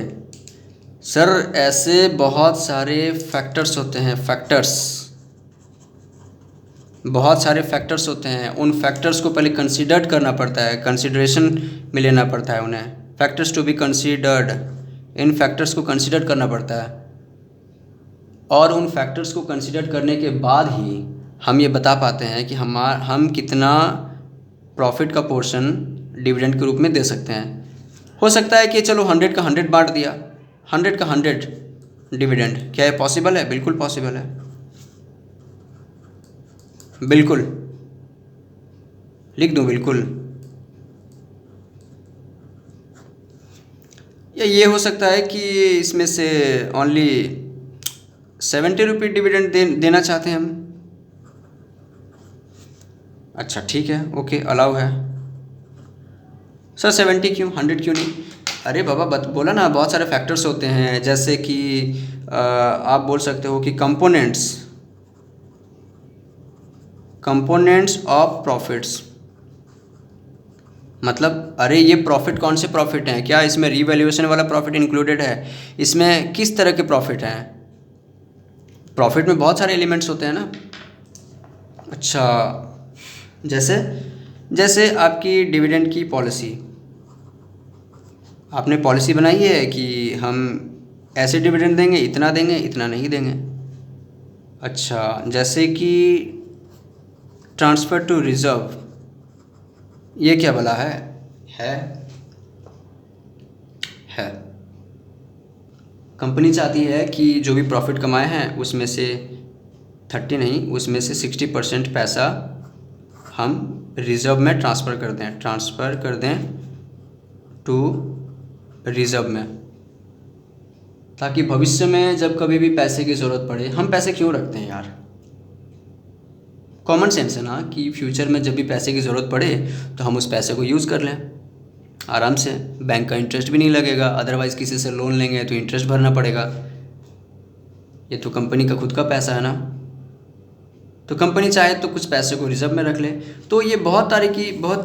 सर ऐसे बहुत सारे फैक्टर्स होते हैं, फैक्टर्स, बहुत सारे फैक्टर्स होते हैं। उन फैक्टर्स को पहले कंसीडर्ड करना पड़ता है, कंसिडरेशन में लेना पड़ता है उन्हें। फैक्टर्स टू बी कंसीडर्ड, इन फैक्टर्स को कंसीडर करना पड़ता है, और उन फैक्टर्स को कंसीडर करने के बाद ही हम ये बता पाते हैं कि हम कितना प्रॉफिट का पोर्शन डिविडेंड के रूप में दे सकते हैं। हो सकता है कि चलो 100 का 100 बांट दिया, 100 का 100 डिविडेंड, क्या ये पॉसिबल है? बिल्कुल पॉसिबल है, बिल्कुल लिख दूँ बिल्कुल। या ये हो सकता है कि इसमें से ओनली 70 रुपये डिविडेंड देना चाहते हैं हम। अच्छा ठीक है, ओके अलाउ है सर। 70 क्यों, 100 क्यों नहीं? अरे बाबा बोला ना, बहुत सारे फैक्टर्स होते हैं, जैसे कि आप बोल सकते हो कि कंपोनेंट्स ऑफ प्रॉफिट्स। मतलब अरे ये प्रॉफिट कौन से प्रॉफिट हैं? क्या इसमें रीवैल्यूएशन वाला प्रॉफिट इंक्लूडेड है? इसमें किस तरह के प्रॉफिट हैं? प्रॉफिट में बहुत सारे एलिमेंट्स होते हैं ना। अच्छा, जैसे जैसे आपकी डिविडेंड की पॉलिसी, आपने पॉलिसी बनाई है कि हम ऐसे डिविडेंड देंगे, इतना देंगे, इतना नहीं देंगे। अच्छा, जैसे कि ट्रांसफ़र टू रिज़र्व, ये क्या भला है? है है कंपनी चाहती है कि जो भी प्रॉफिट कमाए हैं उसमें से 30 नहीं, उसमें से 60% पैसा हम रिज़र्व में ट्रांसफ़र कर दें टू रिज़र्व में, ताकि भविष्य में जब कभी भी पैसे की ज़रूरत पड़े। हम पैसे क्यों रखते हैं यार? कॉमन सेंस है ना, कि फ्यूचर में जब भी पैसे की ज़रूरत पड़े तो हम उस पैसे को यूज़ कर लें आराम से। बैंक का इंटरेस्ट भी नहीं लगेगा, अदरवाइज़ किसी से लोन लेंगे तो इंटरेस्ट भरना पड़ेगा। ये तो कंपनी का खुद का पैसा है ना, तो कंपनी चाहे तो कुछ पैसे को रिजर्व में रख ले। तो ये बहुत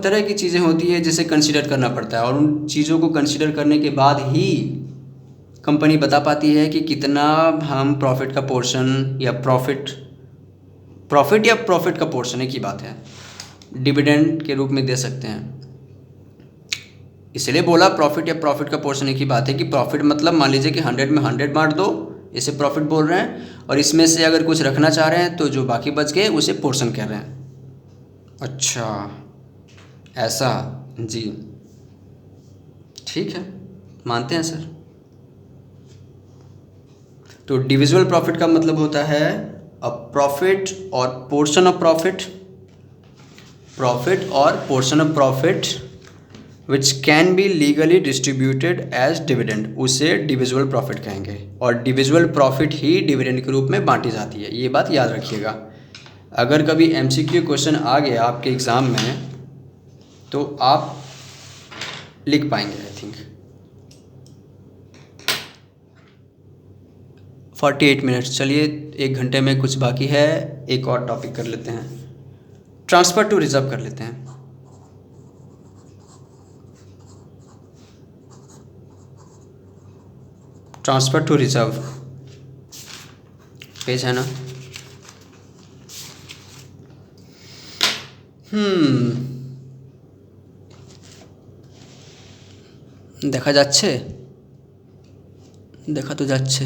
तरह की चीज़ें होती है जिसे कंसीडर करना पड़ता है, और उन चीज़ों को कंसीडर करने के बाद ही कंपनी बता पाती है कि कितना हम प्रॉफिट का पोर्शन या प्रॉफिट का पोर्शन, एक ही बात है, डिविडेंड के रूप में दे सकते हैं। इसलिए बोला प्रॉफिट का पोर्शन एक ही बात है, कि प्रॉफिट मतलब मान लीजिए कि 100 में 100 बांट दो, इसे प्रॉफिट बोल रहे हैं, और इसमें से अगर कुछ रखना चाह रहे हैं तो जो बाकी बच गए उसे पोर्शन कह रहे हैं। अच्छा ऐसा, जी ठीक है, मानते हैं सर। तो डिविजिबल प्रॉफिट का मतलब होता है अ प्रॉफिट और portion of profit which can be legally distributed as dividend, उसे डिविजिबल प्रॉफिट कहेंगे, और डिविजिबल प्रॉफिट ही डिविडेंड के रूप में बांटी जाती है। ये बात याद रखिएगा। अगर कभी MCQ क्वेश्चन आ गया आपके एग्ज़ाम में तो आप लिख पाएंगे। आई थिंक 48 मिनट्स, चलिए 1 घंटे में कुछ बाकी है, एक और टॉपिक कर लेते हैं, ट्रांसफ़र टू रिजर्व कर लेते हैं। ट्रांसफ़र टू रिजर्व पेज है ना। দেখা যাচ্ছে, देखा तो যাচ্ছে।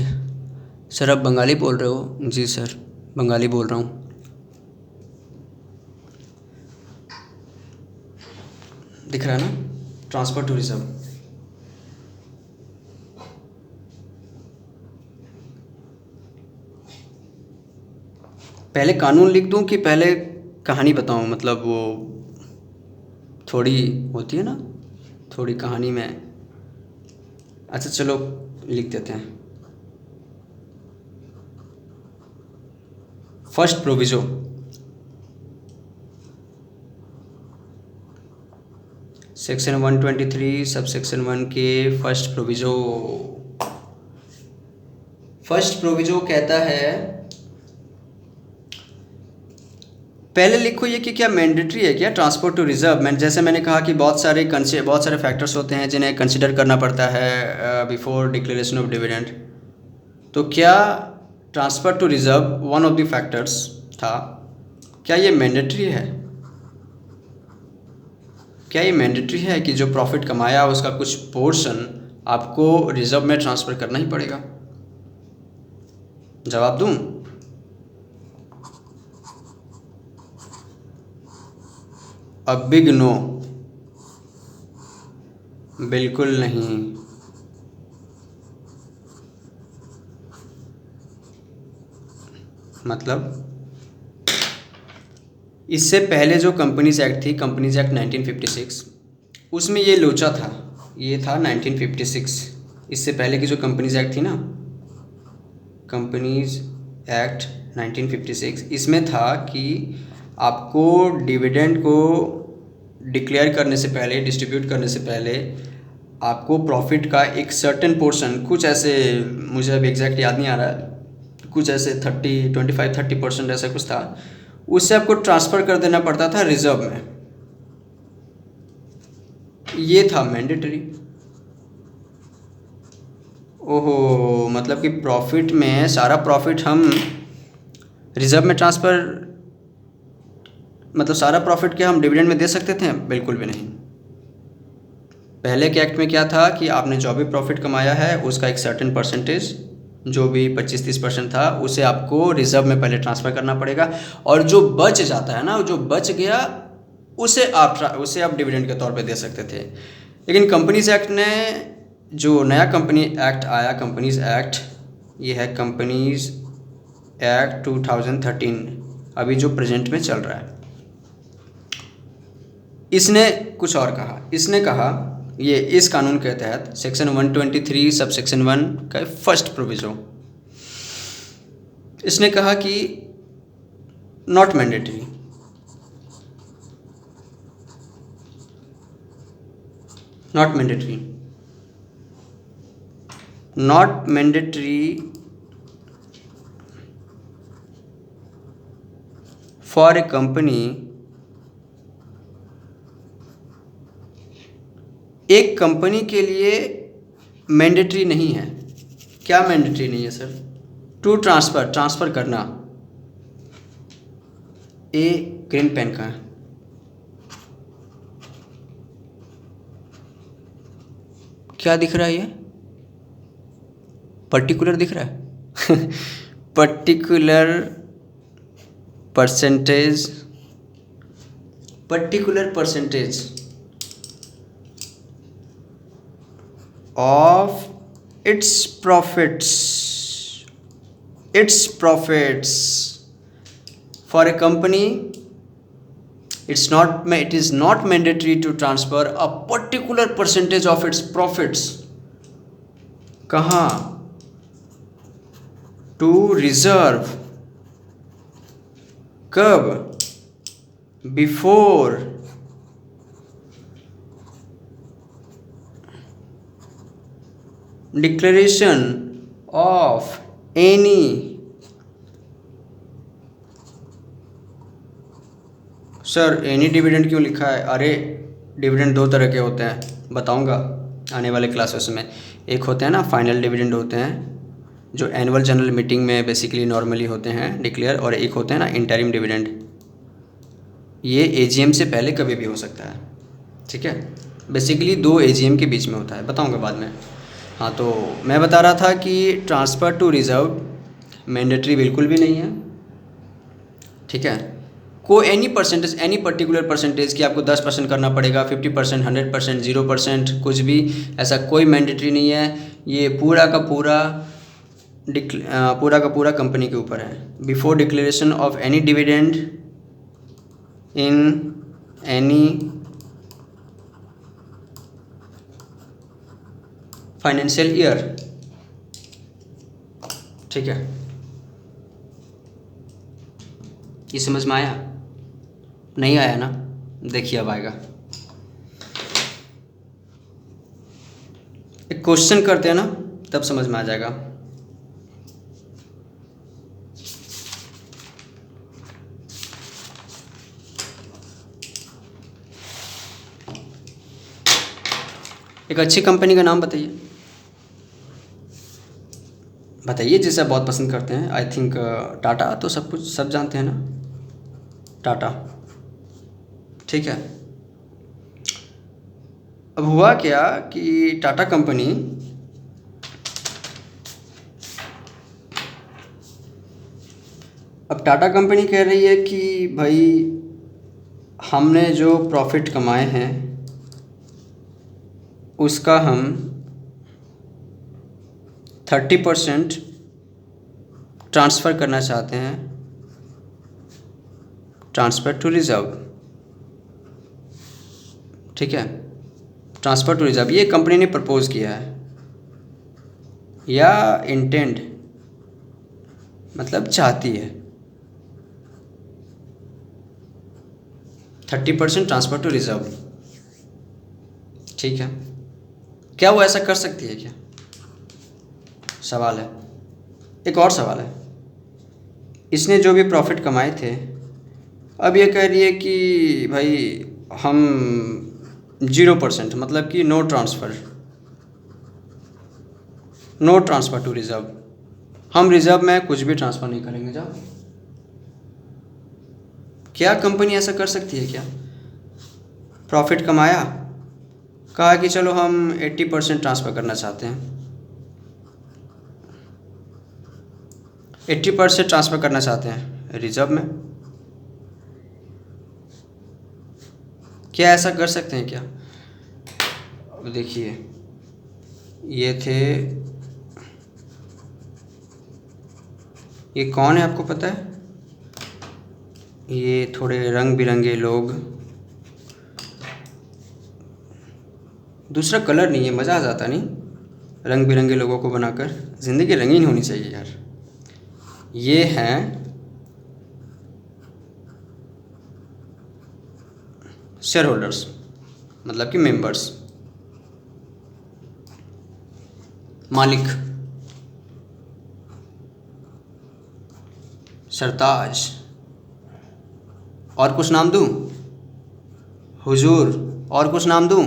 सर आप बंगाली बोल रहे हो? जी सर बंगाली बोल रहा हूँ। दिख रहा है ना, ट्रांसफ़र टू रिजर्व। पहले कानून लिख दूँ कि पहले कहानी बताऊँ? मतलब वो थोड़ी होती है ना, थोड़ी कहानी में। अच्छा चलो लिख देते हैं। First proviso, section 123 sub section 1 के फर्स्ट प्रोविजो कहता है, पहले लिखो ये कि क्या मैंडेटरी है क्या ट्रांसपोर्ट टू रिजर्व। जैसे मैंने कहा कि बहुत सारे फैक्टर्स होते हैं जिन्हें कंसिडर करना पड़ता है बिफोर डिक्लेरेशन ऑफ डिविडेंड। तो क्या transfer to reserve one of the factors था? क्या ये मैंडेटरी है? क्या ये मैंडेटरी है कि जो प्रॉफिट कमाया उसका कुछ पोर्शन आपको रिजर्व में ट्रांसफ़र करना ही पड़ेगा? जवाब दूं? A big no. बिल्कुल नहीं। मतलब इससे पहले जो कंपनीज एक्ट थी, कंपनीज एक्ट 1956, उसमें ये लोचा था। ये था 1956। इससे पहले की जो कंपनीज एक्ट थी ना, कंपनीज एक्ट 1956, इसमें था कि आपको डिविडेंड को डिक्लेयर करने से पहले, डिस्ट्रीब्यूट करने से पहले, आपको प्रॉफिट का एक सर्टेन पोर्शन, कुछ ऐसे, मुझे अब एग्जैक्ट याद नहीं आ रहा है, कुछ ऐसे 25-30% ऐसा कुछ था, उससे आपको ट्रांसफ़र कर देना पड़ता था रिजर्व में। ये था मैंडेटरी। ओहो, मतलब कि प्रॉफिट में सारा प्रॉफिट हम रिजर्व में ट्रांसफ़र, मतलब सारा प्रॉफिट क्या हम डिविडेंड में दे सकते थे? बिल्कुल भी नहीं। पहले के एक्ट में क्या था कि आपने जो भी प्रॉफिट कमाया है उसका एक सर्टेन परसेंटेज, जो भी 25-30% था, उसे आपको रिजर्व में पहले ट्रांसफ़र करना पड़ेगा, और जो बच जाता है ना, जो बच गया उसे आप डिविडेंड के तौर पे दे सकते थे। लेकिन कंपनीज एक्ट ने, जो नया कंपनी एक्ट आया, कंपनीज एक्ट, ये है कंपनीज एक्ट 2013, अभी जो प्रेजेंट में चल रहा है, इसने कुछ और कहा। इसने कहा, ये इस कानून के तहत सेक्शन 123 सब सेक्शन 1 का फर्स्ट प्रोविजन, इसने कहा कि not mandatory, not mandatory, not mandatory for a company, एक कंपनी के लिए मैंडेटरी नहीं है। क्या मैंडेटरी नहीं है सर? टू ट्रांसफ़र करना। ए ग्रीन पेन का है, क्या दिख रहा है? ये पर्टिकुलर दिख रहा है। Particular percentage, particular percentage of its profits for a company, it is not mandatory to transfer a particular percentage of its profits. कहाँ? To reserve. कब? Before declaration of any sir, any dividend क्यों लिखा है? अरे dividend दो तरह के होते हैं, बताऊंगा आने वाले क्लासेस में। एक होते हैं ना फाइनल डिविडेंड, होते हैं जो एनुअल जनरल मीटिंग में बेसिकली नॉर्मली होते हैं डिक्लेयर, और एक होते हैं ना इंटरिम डिविडेंड, ये एजीएम से पहले कभी भी हो सकता है। ठीक है, बेसिकली 2 एजीएम के बीच में होता है, बताऊंगा बाद में। हाँ, तो मैं बता रहा था कि ट्रांसफ़र टू रिजर्व मैंडेटरी बिल्कुल भी नहीं है। ठीक है, any percentage, any particular percentage की आपको 10% करना पड़ेगा, 50%, 100%, 0%, कुछ भी ऐसा कोई मैंडेटरी नहीं है। ये पूरा का पूरा कंपनी के ऊपर है। Before declaration of any dividend in any financial year. ठीक है, ये समझ में आया? नहीं आया ना? देखिए अब आएगा। एक क्वेश्चन करते हैं ना, तब समझ में आ जाएगा। एक अच्छी कंपनी का नाम बताइए, बताइए जिसे आप बहुत पसंद करते हैं। आई थिंक टाटा तो सब जानते हैं ना, टाटा। ठीक है, अब हुआ क्या कि टाटा कंपनी कह रही है कि भाई हमने जो प्रॉफिट कमाए हैं उसका हम 30% ट्रांसफ़र करना चाहते हैं, ट्रांसफ़र टू रिज़र्व। ठीक है, ट्रांसफ़र टू रिज़र्व ये कंपनी ने प्रपोज़ किया है, या इंटेंड मतलब चाहती है। 30% ट्रांसफ़र टू रिज़र्व। ठीक है, क्या वो ऐसा कर सकती है क्या? सवाल है। एक और सवाल है, इसने जो भी प्रॉफिट कमाए थे, अब ये कह रही है कि भाई हम 0% मतलब कि नो ट्रांसफ़र टू रिज़र्व, हम रिज़र्व में कुछ भी ट्रांसफ़र नहीं करेंगे। जाओ, क्या कंपनी ऐसा कर सकती है क्या? प्रॉफिट कमाया, कहा कि चलो हम 80% ट्रांसफ़र करना चाहते हैं, 80% ट्रांसफ़र करना चाहते हैं रिज़र्व में। क्या ऐसा कर सकते हैं क्या? अब देखिए, ये थे, ये कौन है आपको पता है? ये थोड़े रंग बिरंगे लोग, दूसरा कलर नहीं है, मज़ा आ जाता नहीं रंग बिरंगे लोगों को बनाकर, ज़िंदगी रंगीन होनी चाहिए यार। ये हैं शेयर होल्डर्स, मतलब कि मेंबर्स, मालिक, सरताज, और कुछ नाम दूँ? हुजूर, और कुछ नाम दूँ?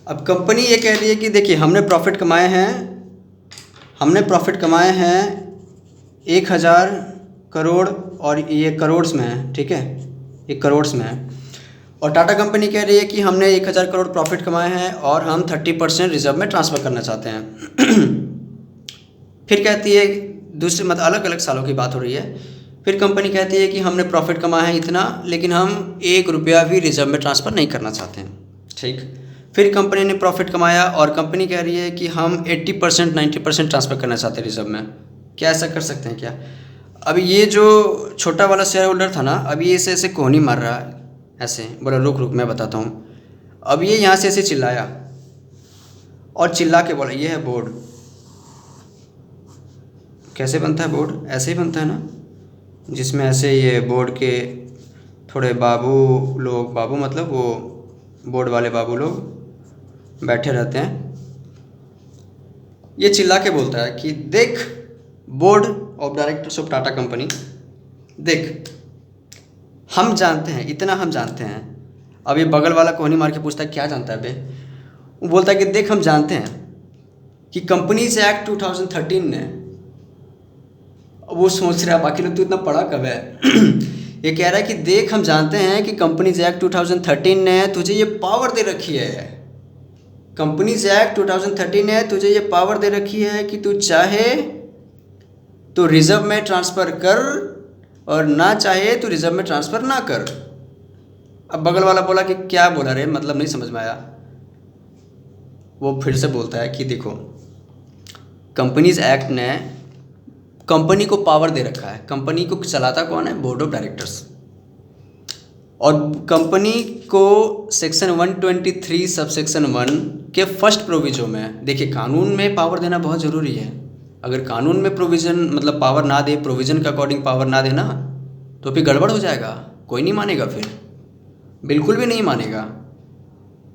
अब कंपनी ये कह रही है कि देखिए हमने प्रॉफिट कमाए हैं 1000 करोड़, और ये करोड़्स में है। ठीक है, ये करोड़्स में है। और टाटा कंपनी कह रही है कि हमने 1000 करोड़ प्रॉफिट कमाए हैं और हम 30% रिजर्व में ट्रांसफ़र करना चाहते हैं। फिर कहती है, दूसरे मतलब अलग अलग सालों की बात हो रही है, फिर कंपनी कहती है कि हमने प्रॉफिट कमाया है इतना, लेकिन हम 1 रुपया भी रिजर्व में ट्रांसफ़र नहीं करना चाहते हैं। ठीक, फिर कंपनी ने प्रॉफिट कमाया और कंपनी कह रही है कि हम 80% 90% ट्रांसफ़र करना चाहते हैं रिजर्व में। क्या ऐसा कर सकते हैं क्या? अब ये जो छोटा वाला शेयर होल्डर था ना, अब ये ऐसे ऐसे कोहनी मार रहा है, ऐसे बोला रुक मैं बताता हूँ। अब ये यहाँ से ऐसे चिल्लाया और चिल्ला के बोला ये है बोर्ड। कैसे बनता है बोर्ड? ऐसे ही बनता है ना, जिसमें ऐसे ये बोर्ड के थोड़े बाबू मतलब वो बोर्ड वाले बाबू लोग बैठे रहते हैं। ये चिल्ला के बोलता है कि देख board of directors of Tata company, देख हम जानते हैं, इतना हम जानते हैं। अब ये बगल वाला कोहनी मार के पूछता है क्या जानता है बे? वो बोलता है कि देख हम जानते हैं कि कंपनीज एक्ट 2013 ने, वो सोच रहा है बाकी लोग तो इतना पढ़ा कब है। ये कह रहा है कि देख हम जानते हैं कि कंपनीज एक्ट 2013 ने तुझे ये पावर दे रखी है, कंपनीज एक्ट 2013 ने तुझे ये पावर दे रखी है कि तू चाहे तो रिजर्व में ट्रांसफ़र कर और ना चाहे तो रिजर्व में ट्रांसफ़र ना कर। अब बगल वाला बोला कि क्या बोला रे, मतलब नहीं समझ में आया। वो फिर से बोलता है कि देखो कंपनीज एक्ट ने कंपनी को पावर दे रखा है, कंपनी को चलाता कौन है? Board of directors. और कंपनी को सेक्शन 123 सब सेक्शन 1 के फर्स्ट प्रोविजन में, देखिए कानून में पावर देना बहुत ज़रूरी है। अगर कानून में प्रोविज़न मतलब पावर ना दे, प्रोविज़न के अकॉर्डिंग पावर ना देना, तो फिर गड़बड़ हो जाएगा, कोई नहीं मानेगा, फिर बिल्कुल भी नहीं मानेगा।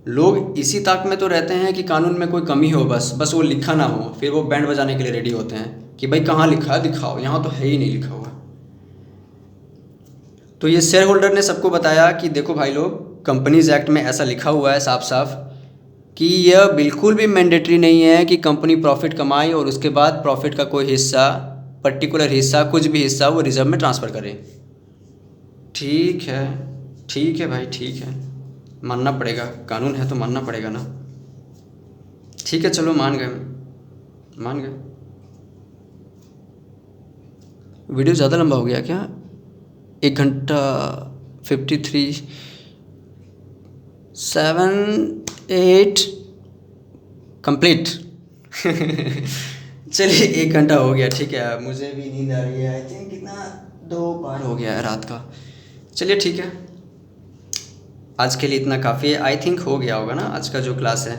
लोग इसी ताक में तो रहते हैं कि कानून में कोई कमी हो, बस वो लिखा ना हो, फिर वो बैंड बजाने के लिए रेडी होते हैं कि भाई कहाँ लिखा है दिखाओ, यहाँ तो है ही नहीं लिखा हुआ। तो ये शेयर होल्डर ने सबको बताया कि देखो भाई लोग, कंपनीज एक्ट में ऐसा लिखा हुआ है साफ साफ कि यह बिल्कुल भी मैंडेटरी नहीं है कि कंपनी प्रॉफिट कमाए और उसके बाद प्रॉफिट का कोई हिस्सा, पर्टिकुलर हिस्सा, कुछ भी हिस्सा वो रिजर्व में ट्रांसफ़र करे। ठीक है भाई, ठीक है, मानना पड़ेगा, कानून है तो मानना पड़ेगा ना। ठीक है चलो, मान गए। वीडियो ज़्यादा लंबा हो गया क्या? 1 घंटा 53 7 8 कंप्लीट। चलिए 1 घंटा हो गया, ठीक है, मुझे भी नींद आ रही है। आई थिंक कितना 2 पार हो गया है रात का। चलिए ठीक है, आज के लिए इतना काफ़ी है। आई थिंक हो गया होगा ना आज का जो क्लास है।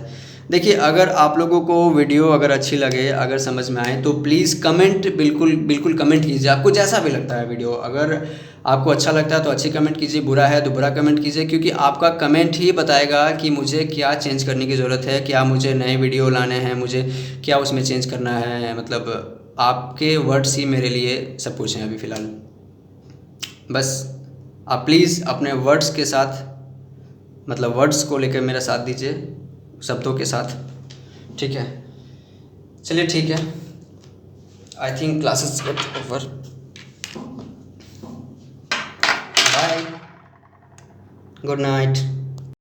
देखिए, अगर आप लोगों को वीडियो अगर अच्छी लगे, अगर समझ में आए, तो प्लीज़ कमेंट, बिल्कुल बिल्कुल कमेंट कीजिए। आपको जैसा भी लगता है वीडियो, अगर आपको अच्छा लगता है तो अच्छी कमेंट कीजिए, बुरा है तो बुरा कमेंट कीजिए, क्योंकि आपका कमेंट ही बताएगा कि मुझे क्या चेंज करने की ज़रूरत है, क्या मुझे नए वीडियो लाने हैं, मुझे क्या उसमें चेंज करना है। मतलब आपके वर्ड्स ही मेरे लिए सब कुछ हैं अभी फ़िलहाल। बस आप प्लीज़ अपने वर्ड्स के साथ, मतलब वर्ड्स को लेकर मेरा साथ दीजिए, शब्दों के साथ, ठीक है। चलिए ठीक है, I think classes get over. Bye, good night.